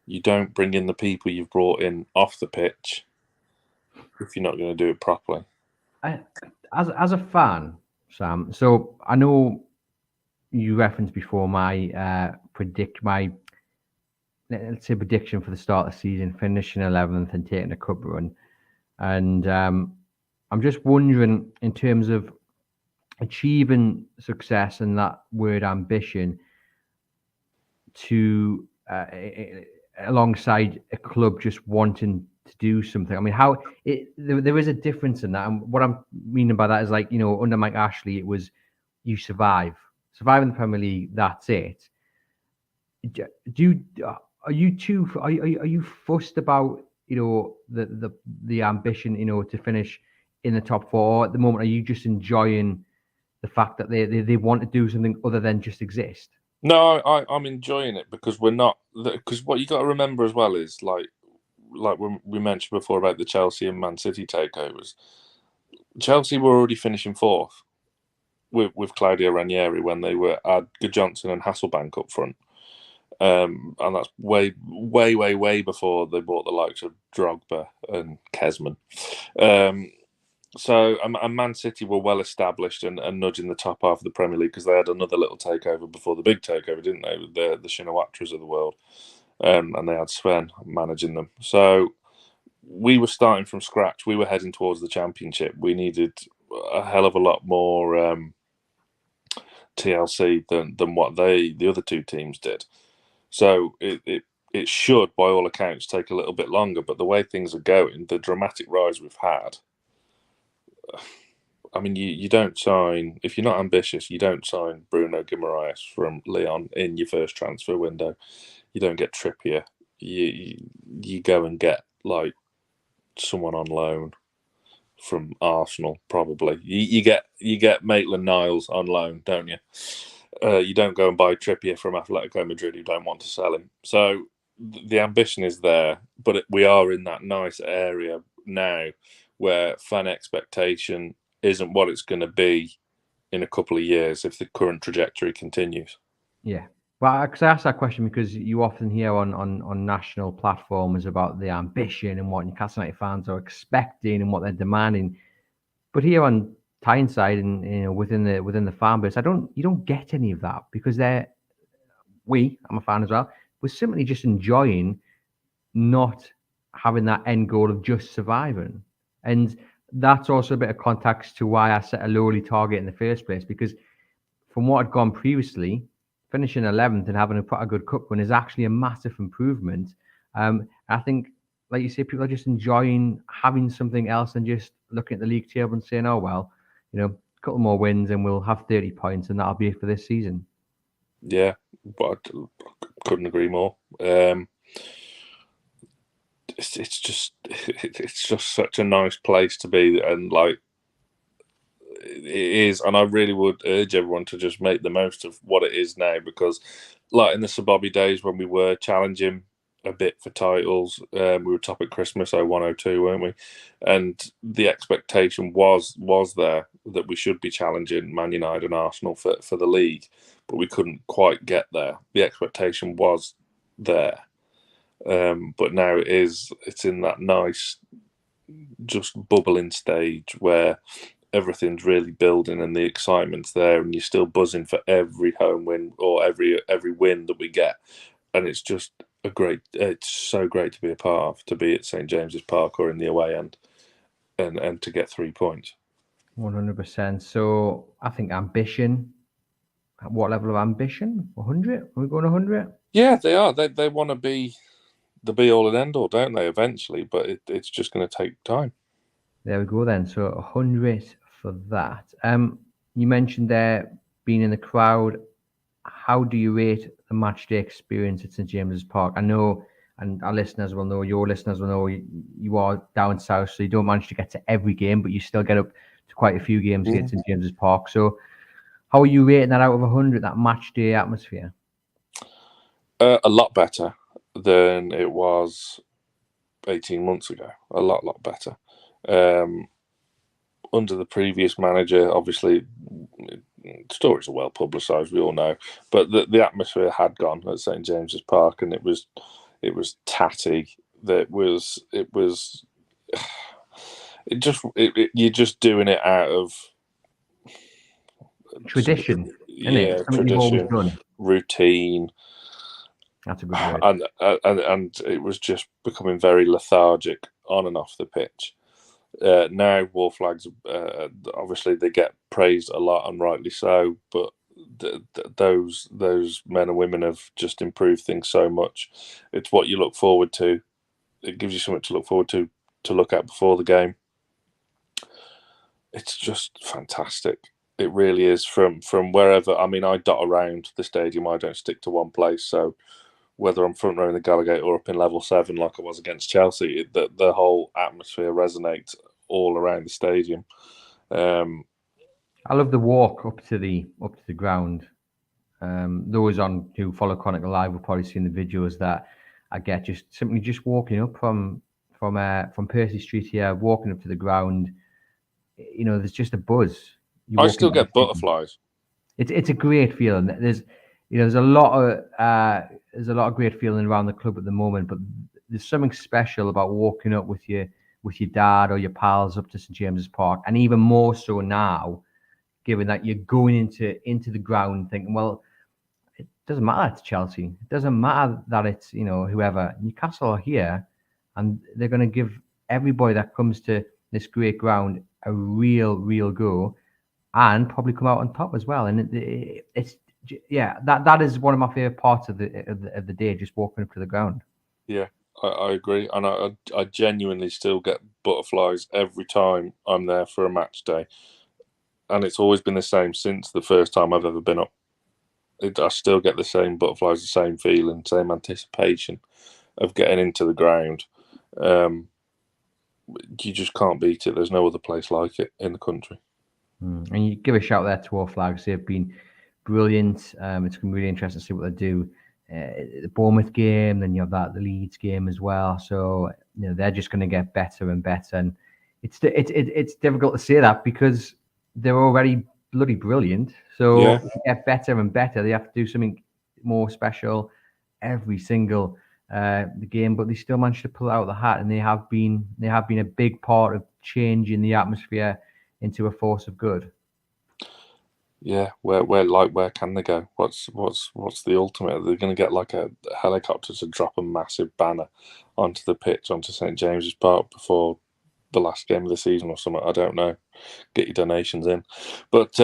You don't bring in the people you've brought in off the pitch if you're not going to do it properly. As a fan, Sam, so I know you referenced before my prediction for the start of the season, finishing 11th and taking a cup run. And I'm just wondering, in terms of achieving success and that word ambition, to alongside a club just wanting to do something. I mean, there is a difference in that. And what I'm meaning by that is, like, under Mike Ashley, it was you survive in the Premier League. That's it. Are you fussed about the ambition to finish in the top four? Or at the moment, are you just enjoying the fact that they want to do something other than just exist? No, I'm enjoying it, because we're not. Because what you got to remember as well is, like when we mentioned before about the Chelsea and Man City takeovers, Chelsea were already finishing fourth with Claudio Ranieri when they had Johnson and Hasselbank up front. And that's way before they bought the likes of Drogba and Kesman. So Man City were well established and nudging the top half of the Premier League, because they had another little takeover before the big takeover, didn't they? With the Shinawatras of the world, and they had Sven managing them. So we were starting from scratch. We were heading towards the championship. We needed a hell of a lot more TLC than what the other two teams did. So it should, by all accounts, take a little bit longer. But the way things are going, the dramatic rise we've had, I mean, you don't sign, if you're not ambitious, you don't sign Bruno Guimaraes from Lyon in your first transfer window. You don't get Trippier. You go and get like someone on loan from Arsenal, probably. You get Maitland-Niles on loan, don't you? You don't go and buy Trippier from Atletico Madrid. You don't want to sell him. So the ambition is there, but we are in that nice area now where fan expectation isn't what it's going to be in a couple of years if the current trajectory continues. Yeah. Well, because I asked that question because you often hear on national platforms about the ambition and what Newcastle United fans are expecting and what they're demanding. But here on Tyneside and within the fan base, you don't get any of that because I'm a fan as well, we're simply just enjoying not having that end goal of just surviving. And that's also a bit of context to why I set a lowly target in the first place, because from what had gone previously, finishing 11th and having a good cup run is actually a massive improvement. I think, like you say, people are just enjoying having something else than just looking at the league table and saying, oh, well, a couple more wins and we'll have 30 points and that'll be it for this season. Yeah, but I couldn't agree more. It's just such a nice place to be, and like it is, and I really would urge everyone to just make the most of what it is now, because like in the Sir Bobby days when we were challenging a bit for titles, we were top at Christmas 01-02, weren't we? And the expectation was there that we should be challenging Man United and Arsenal for the league, but we couldn't quite get there. The expectation was there. But now it's in that nice, just bubbling stage where everything's really building and the excitement's there, and you're still buzzing for every home win or every win that we get, and it's just it's so great to be a part of, to be at St James's Park or in the away end, and to get 3 points. 100%. So I think ambition. What level of ambition? 100? Are we going 100? Yeah, they are. They want to be the be all and end all, don't they? Eventually, but it's just going to take time. There we go then. So 100 for that. You mentioned there being in the crowd. How do you rate the match day experience at St James's Park? I know, and our listeners will know, your listeners will know, you are down south, so you don't manage to get to every game, but you still get up to quite a few games here at St James's Park. So how are you rating that out of 100, that match day atmosphere? A lot better than it was 18 months ago. A lot better. Under the previous manager, obviously, stories are well publicised, we all know, but the atmosphere had gone at St James's Park, and it was tatty. You're just doing it out of tradition, isn't it? Something tradition, you've always done. Routine. That's a good word. And it was just becoming very lethargic on and off the pitch. Now Wolf Flags, obviously they get praised a lot, and rightly so, but those men and women have just improved things so much. It's what you look forward to. It gives you something to look forward to look at before the game. It's just fantastic. It really is. From wherever, I mean, I dot around the stadium. I don't stick to one place. So whether I'm front row in the Gallowgate or up in level 7 like I was against Chelsea, the whole atmosphere resonates all around the stadium. I love the walk up to the ground. Those who follow Chronicle Live will probably see in the videos that I get just walking up from Percy Street here, walking up to the ground. There's just a buzz. I still get butterflies. It's a great feeling. There's a lot of great feeling around the club at the moment, but there's something special about walking up with your dad or your pals up to St James's Park, and even more so now, given that you're going into the ground thinking, well, it doesn't matter it's Chelsea, it doesn't matter that it's whoever, Newcastle are here, and they're going to give everybody that comes to this great ground a real go, and probably come out on top as well. And it's that is one of my favorite parts of the day, just walking up to the ground. Yeah, I agree, and I genuinely still get butterflies every time I'm there for a match day, and it's always been the same since the first time I've ever been up. I still get the same butterflies, the same feeling, same anticipation of getting into the ground. You just can't beat it. There's no other place like it in the country. And you give a shout there to all flags. They've been brilliant. It's going to be really interesting to see what they do. The Bournemouth game, then you have the Leeds game as well. So they're just going to get better and better. And it's difficult to say that because they're already bloody brilliant. So to get better and better, they have to do something more special every single the game. But they still managed to pull it out of the hat, and they have been a big part of changing the atmosphere into a force of good. Yeah, where can they go? What's the ultimate? They're going to get like a helicopter to drop a massive banner onto the pitch, onto St James's Park before the last game of the season or something. I don't know. Get your donations in, but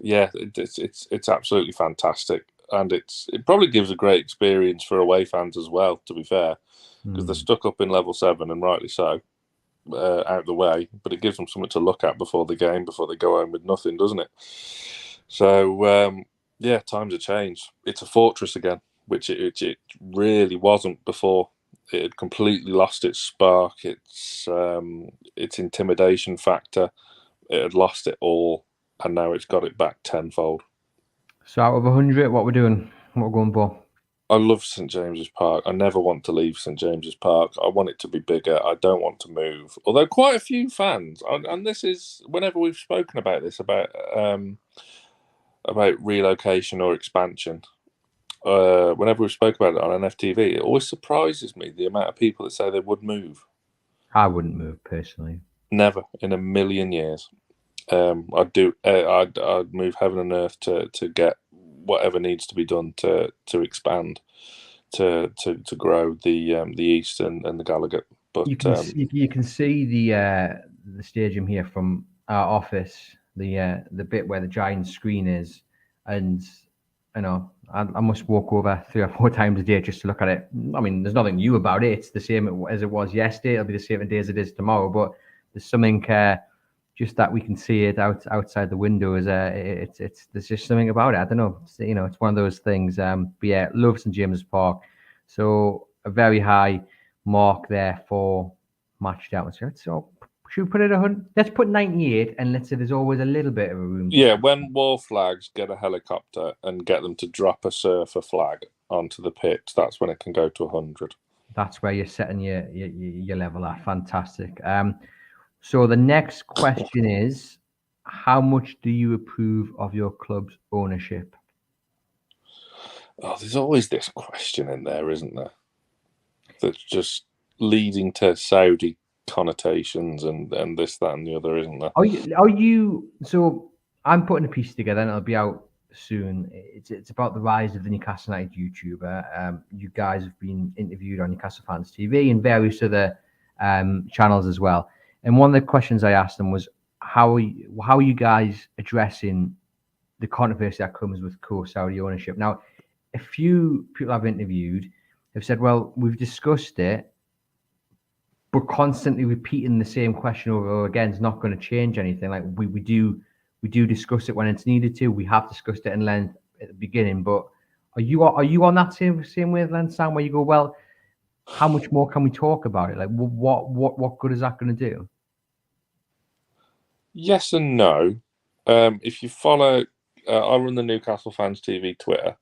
yeah, it's absolutely fantastic, and it probably gives a great experience for away fans as well. To be fair, because they're stuck up in level 7, and rightly so. Out the way, but it gives them something to look at before the game, before they go home with nothing, doesn't it? So yeah, times have changed. It's a fortress again, which it really wasn't before. It had completely lost its spark, its intimidation factor. It had lost it all, and now it's got it back tenfold. So out of 100, what we're doing? What we're going for? I love St James's Park. I never want to leave St James's Park. I want it to be bigger. I don't want to move. Although quite a few fans, and this is whenever we've spoken about this, about relocation or expansion, whenever we've spoken about it on NFTV, it always surprises me the amount of people that say they would move. I wouldn't move personally. Never in a million years. I'd move heaven and earth to get whatever needs to be done to expand, to grow the East and the Gallagher. But you can see the stadium here from our office, the bit where the giant screen is, and I must walk over 3 or 4 times a day just to look at it. I mean, there's nothing new about it. It's the same as it was yesterday. It'll be the same day as it is tomorrow. But there's something just that we can see it outside the window. There's just something about it. I don't know. It's one of those things. But yeah, love St James's Park. So a very high mark there for match day atmosphere. So should we put it 100? Let's put 98, and let's say there's always a little bit of a room. Yeah, when War Flags get a helicopter and get them to drop a surfer flag onto the pitch, that's when it can go to 100. That's where you're setting your level at. Fantastic. So the next question is, how much do you approve of your club's ownership? Oh, there's always this question in there, isn't there? That's just leading to Saudi connotations and this, that, and the other, isn't there? Are you? So I'm putting a piece together, and it'll be out soon. It's about the rise of the Newcastle United YouTuber. You guys have been interviewed on Newcastle Fans TV and various other channels as well. And one of the questions I asked them was, how are you guys addressing the controversy that comes with co-Saudi ownership? Now, a few people I've interviewed have said, well, we've discussed it, but constantly repeating the same question over and over again is not going to change anything. Like we do discuss it when it's needed to. We have discussed it in length at the beginning, but are you on that same wavelength, Sam, where you go, well, how much more can we talk about it? Like, what good is that going to do? Yes and no. If you follow, I run the Newcastle Fans TV Twitter.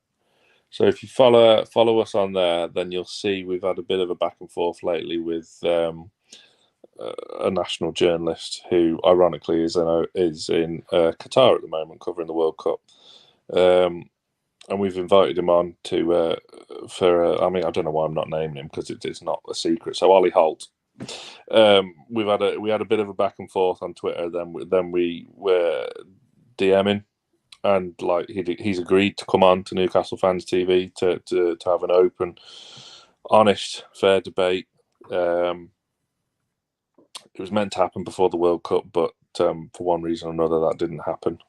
So if you follow us on there, then you'll see we've had a bit of a back and forth lately with a national journalist who, ironically, is in Qatar at the moment covering the World Cup. And we've invited him on to I mean, I don't know why I'm not naming him because it's not a secret. So Ollie Holt. We had a bit of a back and forth on Twitter. Then we were DMing, and like he's agreed to come on to Newcastle Fans TV to have an open, honest, fair debate. it was meant to happen before the World Cup, but for one reason or another, that didn't happen.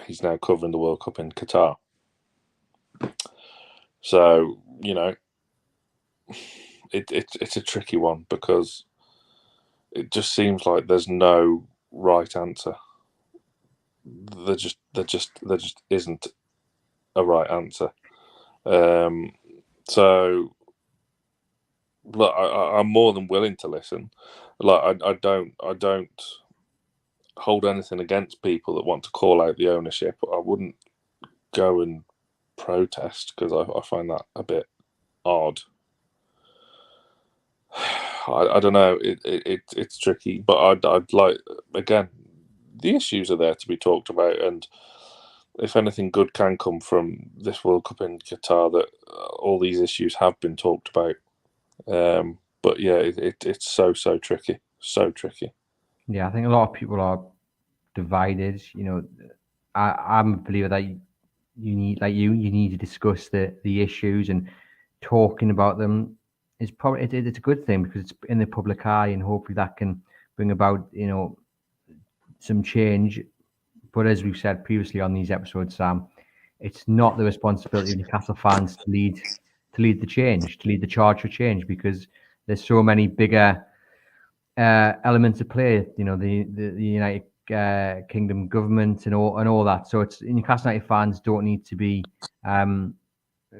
He's now covering the World Cup in Qatar. So, it's a tricky one because it just seems like there's no right answer. There just isn't a right answer. So, look, I'm more than willing to listen. Like, I don't hold anything against people that want to call out the ownership. I wouldn't go and protest because I find that a bit odd. I don't know. It's tricky, but I'd like, again, the issues are there to be talked about, and if anything good can come from this World Cup in Qatar, that all these issues have been talked about. But yeah, it's so tricky, so tricky. Yeah, I think a lot of people are divided. I'm a believer that you need, like you need to discuss the issues, and talking about them is probably it's a good thing because it's in the public eye, and hopefully that can bring about some change. But as we've said previously on these episodes, Sam, it's not the responsibility of Newcastle fans to lead the change, to lead the charge for change, because there's so many bigger elements at play. The United Kingdom government and all that. So it's Newcastle United fans don't need to be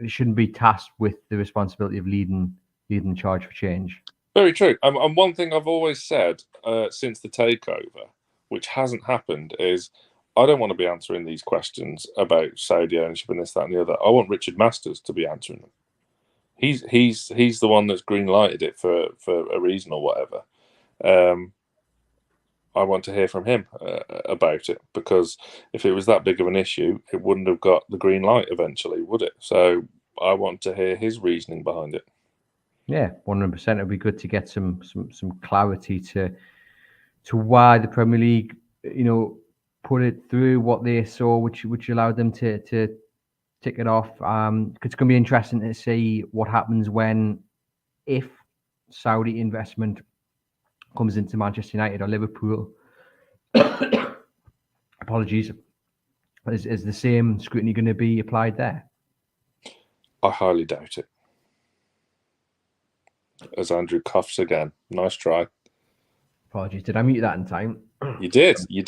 shouldn't be tasked with the responsibility of leading the charge for change. Very true. And one thing I've always said since the takeover, which hasn't happened, is I don't want to be answering these questions about Saudi ownership and this, that, and the other. I want Richard Masters to be answering them. He's the one that's green lighted it for a reason or whatever. I want to hear from him about it, because if it was that big of an issue, it wouldn't have got the green light eventually, would it? So I want to hear his reasoning behind it. Yeah, 100%. It'd be good to get some clarity to why the Premier League, put it through what they saw, which allowed them to tick it off. It's going to be interesting to see what happens if Saudi investment comes into Manchester United or Liverpool. Apologies. Is the same scrutiny going to be applied there? I highly doubt it. As Andrew coughs again. Nice try. Apologies. Did I mute that in time? You did. You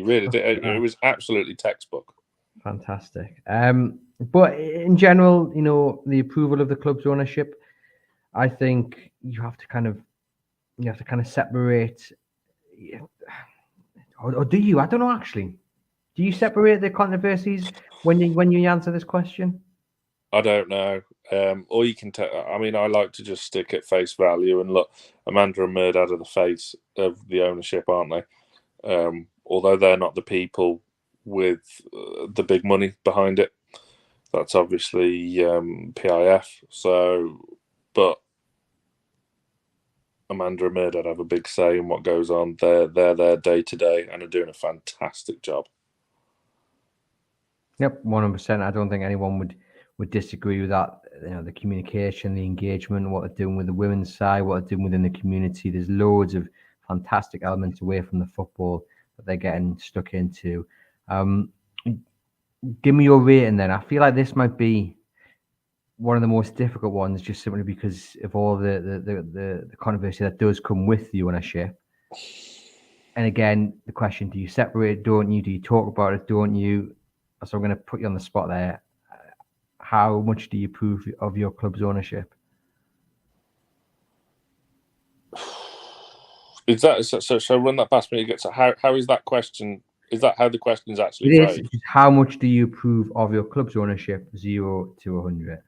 really did. It was absolutely textbook. Fantastic. But in general, the approval of the club's ownership, I think you have to kind of separate. Or do you? I don't know, actually. Do you separate the controversies when you answer this question? I don't know. Or you can I mean, I like to just stick at face value and look. Amanda and Murd are the face of the ownership, aren't they? Although they're not the people with the big money behind it. That's obviously PIF. So, but Amanda and Murd have a big say in what goes on. They're there day to day and are doing a fantastic job. Yep, 100%. I don't think anyone would disagree with that. The communication, the engagement, what they're doing with the women's side, what they're doing within the community. There's loads of fantastic elements away from the football that they're getting stuck into. Give me your rating then. I feel like this might be one of the most difficult ones, just simply because of all the controversy that does come with the ownership. And again, the question: do you separate? Don't you? Do you talk about it? Don't you? So I'm going to put you on the spot there. How much do you approve of your club's ownership? Is that so? Run that past me again. So how is that question? Is that how the question is actually phrased? How much do you approve of your club's ownership? 0 to 100.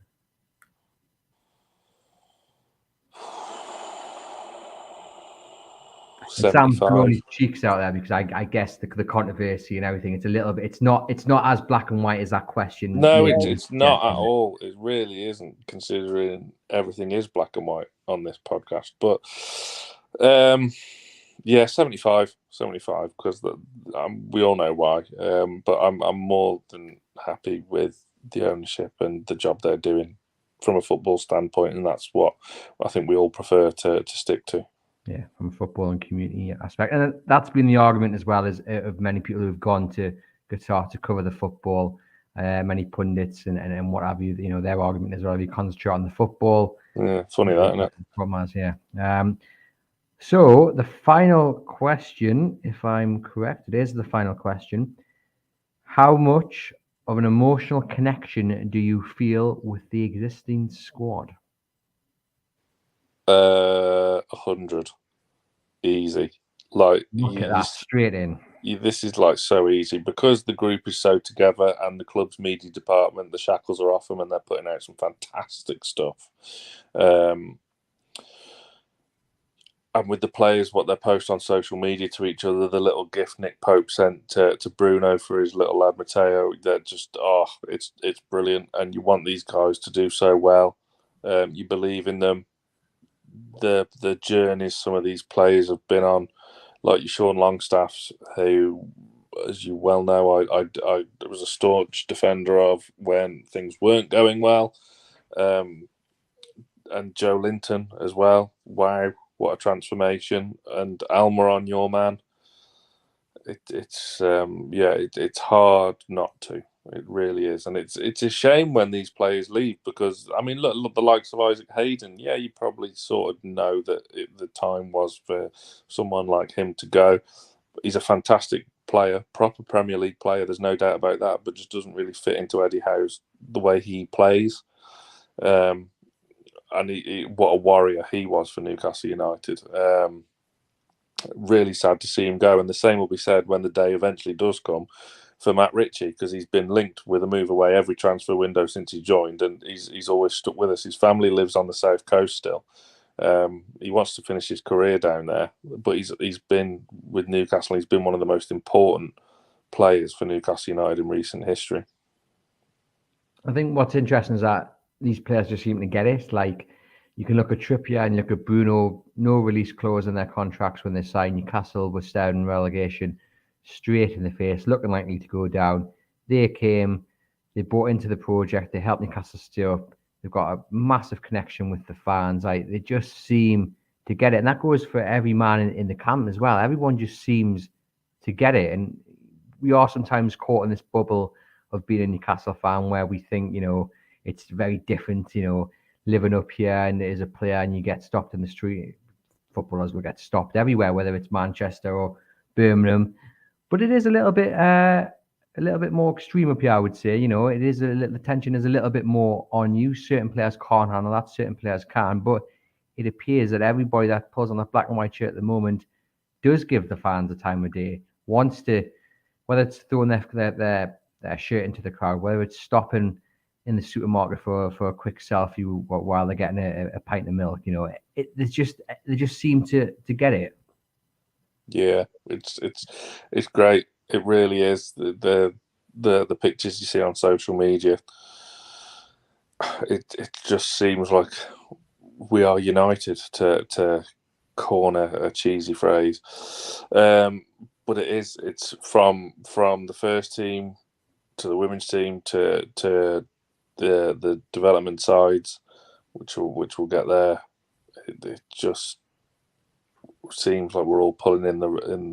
Sam's throwing his cheeks out there because I guess the controversy and everything. It's a little bit. It's not as black and white as that question. No, it's not at all. It really isn't, considering everything is black and white on this podcast. But yeah, 75, because we all know why. But I'm more than happy with the ownership and the job they're doing from a football standpoint, and that's what I think we all prefer to stick to. Yeah, from a football and community aspect, and that's been the argument as well as of many people who've gone to Qatar to cover the football. Many pundits and what have you, their argument is rather you concentrate on the football. Yeah, funny that, isn't it? From us, yeah. So the final question, if I'm correct, it is the final question. How much of an emotional connection do you feel with the existing squad? 100, easy. Like Look at that straight in. This is like so easy because the group is so together and the club's media department, the shackles are off them and they're putting out some fantastic stuff. And with the players, what they post on social media to each other, the little gift Nick Pope sent to Bruno for his little lad Matteo, they're just, it's brilliant. And you want these guys to do so well. You believe in them. The journeys some of these players have been on, like your Sean Longstaffs, who, as you well know, I was a staunch defender of when things weren't going well. And Joe Linton as well. Wow. What a transformation! And Almiron, your man. It's hard not to. It really is, and it's a shame when these players leave because I mean, look the likes of Isaac Hayden. Yeah, you probably sort of know that the time was for someone like him to go. He's a fantastic player, proper Premier League player. There's no doubt about that, but just doesn't really fit into Eddie Howe's the way he plays. And what a warrior he was for Newcastle United. Really sad to see him go. And the same will be said when the day eventually does come for Matt Ritchie, because he's been linked with a move away every transfer window since he joined, and he's always stuck with us. His family lives on the south coast still. He wants to finish his career down there, but he's been with Newcastle. He's been one of the most important players for Newcastle United in recent history. I think what's interesting is that these players just seem to get it. Like you can look at Trippier and look at Bruno, no release clause in their contracts when they signed. Newcastle was down in relegation, straight in the face, looking likely to go down. They came, they bought into the project, they helped Newcastle stay up. They've got a massive connection with the fans. Like they just seem to get it, and that goes for every man in the camp as well. Everyone just seems to get it, and we are sometimes caught in this bubble of being a Newcastle fan where we think, it's very different, living up here and as a player and you get stopped in the street. Footballers will get stopped everywhere, whether it's Manchester or Birmingham. But it is a little bit more extreme up here, I would say. It is the tension is a little bit more on you. Certain players can't handle that, certain players can. But it appears that everybody that pulls on that black and white shirt at the moment does give the fans the time of day, wants to, whether it's throwing their shirt into the crowd, whether it's stopping in the supermarket for a quick selfie while they're getting a pint of milk. They just seem to get it. Yeah, it's great. It really is. The pictures you see on social media, it just seems like we are united, to corner a cheesy phrase. But it's from the first team to the women's team to the development sides, which will get there. It just seems like we're all pulling in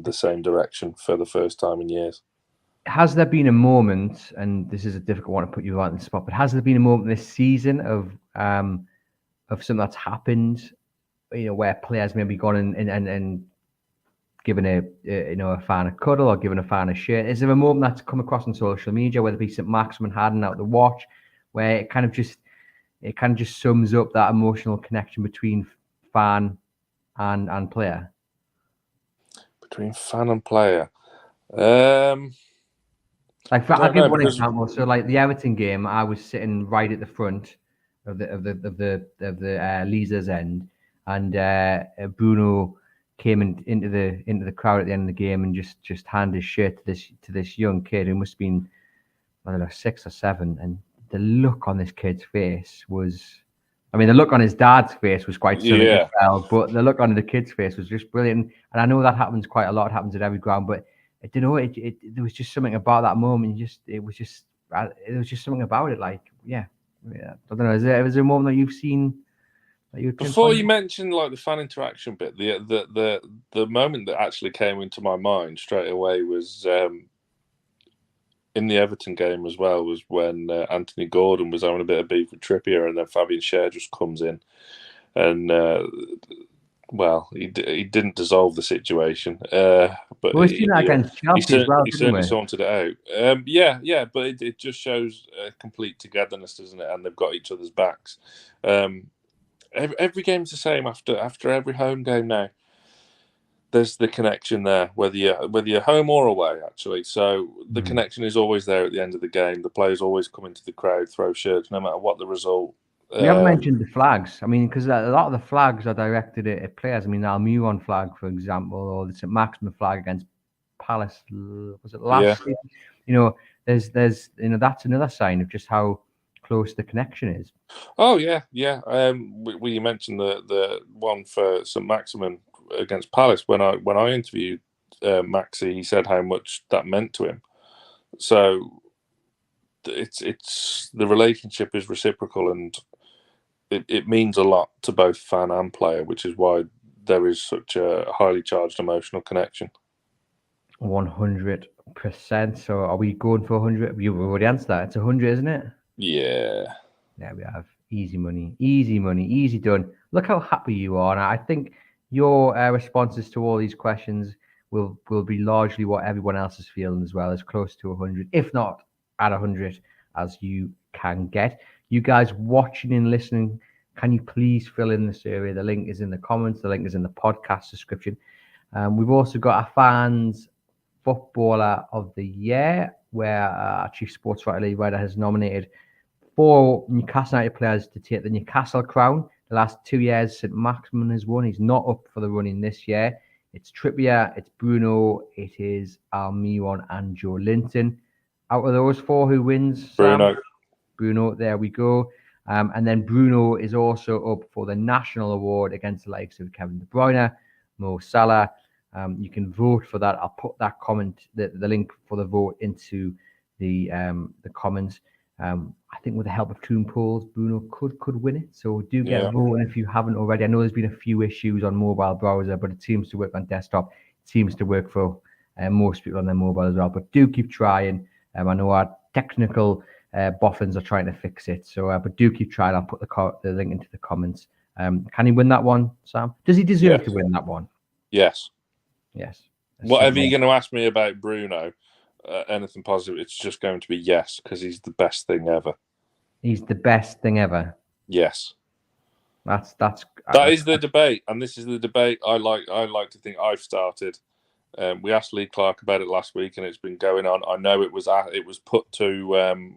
the same direction for the first time in years. Has there been a moment, and this is a difficult one to put you right on the spot, but has there been a moment this season of something that's happened, where players maybe gone and given a fan a cuddle or given a fan a shirt? Is there a moment that's come across on social media, whether it be St. Maximin handing out the watch, where it kind of just sums up that emotional connection between fan and player? Between fan and player, I'll give one example. So, like the Everton game, I was sitting right at the front of the Leazer's end, and Bruno came into the crowd at the end of the game and just handed his shirt to this young kid who must have been, I don't know, 6 or 7, and the look on this kid's face was, I mean, the look on his dad's face was quite something as well, but the look on the kid's face was just brilliant. And I know that happens quite a lot. It happens at every ground, but there was just something about that moment. It was just something about it. Like, I don't know. Is there a moment that you've seen that you'd Before pinpoint? you mentioned like the fan interaction bit, the moment that actually came into my mind straight away was in the Everton game as well, was when Anthony Gordon was having a bit of beef with Trippier, and then Fabian Schär just comes in, and well, he didn't dissolve the situation, but We've seen that against Chelsea as well, he didn't certainly we? sorted it out. Yeah, but it just shows complete togetherness, doesn't it? And they've got each other's backs. Every game's the same after every home game now. There's the connection there, whether you're home or away, actually. So the connection is always there at the end of the game. The players always come into the crowd, throw shirts, no matter what the result. We haven't mentioned the flags. I mean, because a lot of the flags are directed at players. I mean, the Almiron flag, for example, or the St. Maximin flag against Palace, was it last season? You know, there's that's another sign of just how close the connection is. Oh yeah. We mentioned the one for St. Maximin against Palace. When I interviewed Maxi, he said how much that meant to him. So it's the relationship is reciprocal, and it means a lot to both fan and player, which is why there is such a highly charged emotional connection. 100%. So are we going for 100? You've already answered that. It's 100, isn't it? Yeah. There we have. Easy money, easy done. Look how happy you are. And I think your responses to all these questions will be largely what everyone else is feeling as well, as close to 100, if not at 100, as you can get. You guys watching and listening, can you please fill in the survey? The link is in the comments. The link is in the podcast description. We've also got our fans footballer of the year, where our chief sports writer Lee Ryder has nominated 4 Newcastle United players to take the Newcastle crown. The last 2 years, St. Maximin has won. He's not up for the running this year. It's Trippier, it's Bruno, it is Almiron and Joe Linton. Out of those 4, who wins? Bruno. Bruno, there we go. And then Bruno is also up for the national award against the likes of Kevin De Bruyne, Mo Salah. You can vote for that. I'll put that comment, the link for the vote, into the comments. I think with the help of Toon polls, Bruno could win it. So do get a vote if you haven't already. I know there's been a few issues on mobile browser, but it seems to work on desktop. It seems to work for most people on their mobile as well. But do keep trying. I know our technical boffins are trying to fix it. So, but do keep trying. I'll put the link into the comments. Can he win that one, Sam? Does he deserve to win that one? Yes. Yes. Whatever you're going to ask me about Bruno, anything positive, it's just going to be yes, because he's the best thing ever. He's the best thing ever. Yes. That is the debate, and this is the debate I like to think I've started. We asked Lee Clark about it last week, and it's been going on. I know it was put to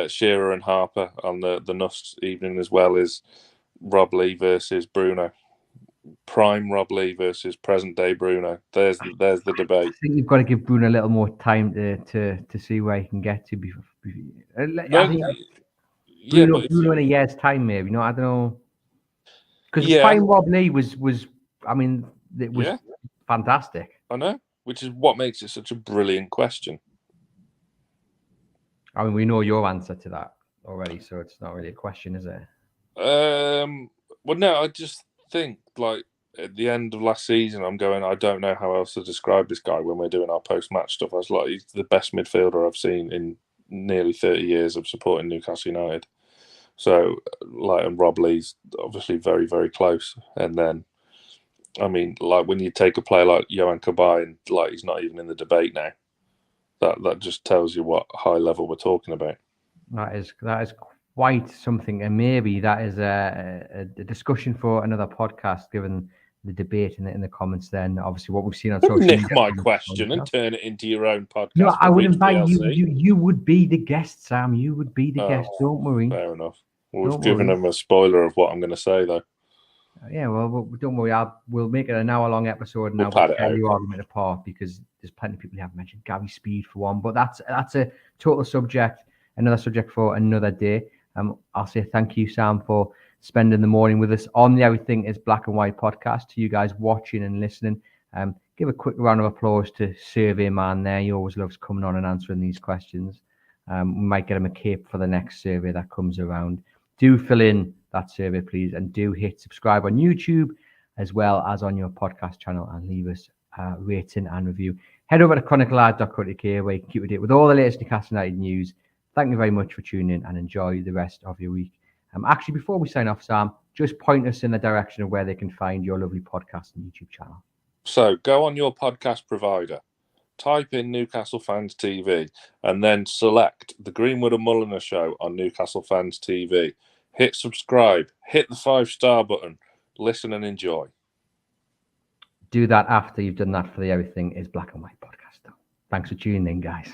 Shearer and Harper on the Nuss evening, as well as Rob Lee versus Bruno. Prime Rob Lee versus present day Bruno. There's the debate. I think you've got to give Bruno a little more time to see where he can get to. Bruno in a year's time, maybe. I don't know. Because prime Rob Lee was. I mean, it was fantastic. I know, which is what makes it such a brilliant question. I mean, we know your answer to that already, so it's not really a question, is it? Well, no, I just think, like, at the end of last season, I don't know how else to describe this guy when we're doing our post-match stuff. I was like, he's the best midfielder I've seen in nearly 30 years of supporting Newcastle United. So, like, and Rob Lee's obviously very, very close. And then, I mean, like, when you take a player like Johan Kabay, and like, he's not even in the debate now. That just tells you what high level we're talking about. That is quite something, and maybe that is a discussion for another podcast, given the debate in the comments. Then, obviously, what we've seen on social media. Nick my question and turn it into your own podcast. No, I would invite you. You would be the guest, Sam. You would be the guest. Don't worry. Fair enough. We've given them a spoiler of what I'm going to say, though. Yeah, well, don't worry. We'll make it an hour-long episode, and we'll tear your argument apart, because there's plenty of people who haven't mentioned Gary Speed for one. But that's a total subject, another subject for another day. I'll say thank you, Sam, for spending the morning with us on the Everything is Black and White podcast. To you guys watching and listening, give a quick round of applause to Survey Man there. He always loves coming on and answering these questions. We might get him a cape for the next survey that comes around. Do fill in that survey, please. And do hit subscribe on YouTube as well as on your podcast channel and leave us a rating and review. Head over to chroniclelive.co.uk where you can keep up to date with all the latest Newcastle United news. Thank you very much for tuning in and enjoy the rest of your week. Actually, before we sign off, Sam, just point us in the direction of where they can find your lovely podcast and YouTube channel. So go on your podcast provider, type in Newcastle Fans TV, and then select the Greenwood and Mulliner Show on Newcastle Fans TV. Hit subscribe, hit the 5-star button, listen and enjoy. Do that after you've done that for the Everything is Black and White podcast. Thanks for tuning in, guys.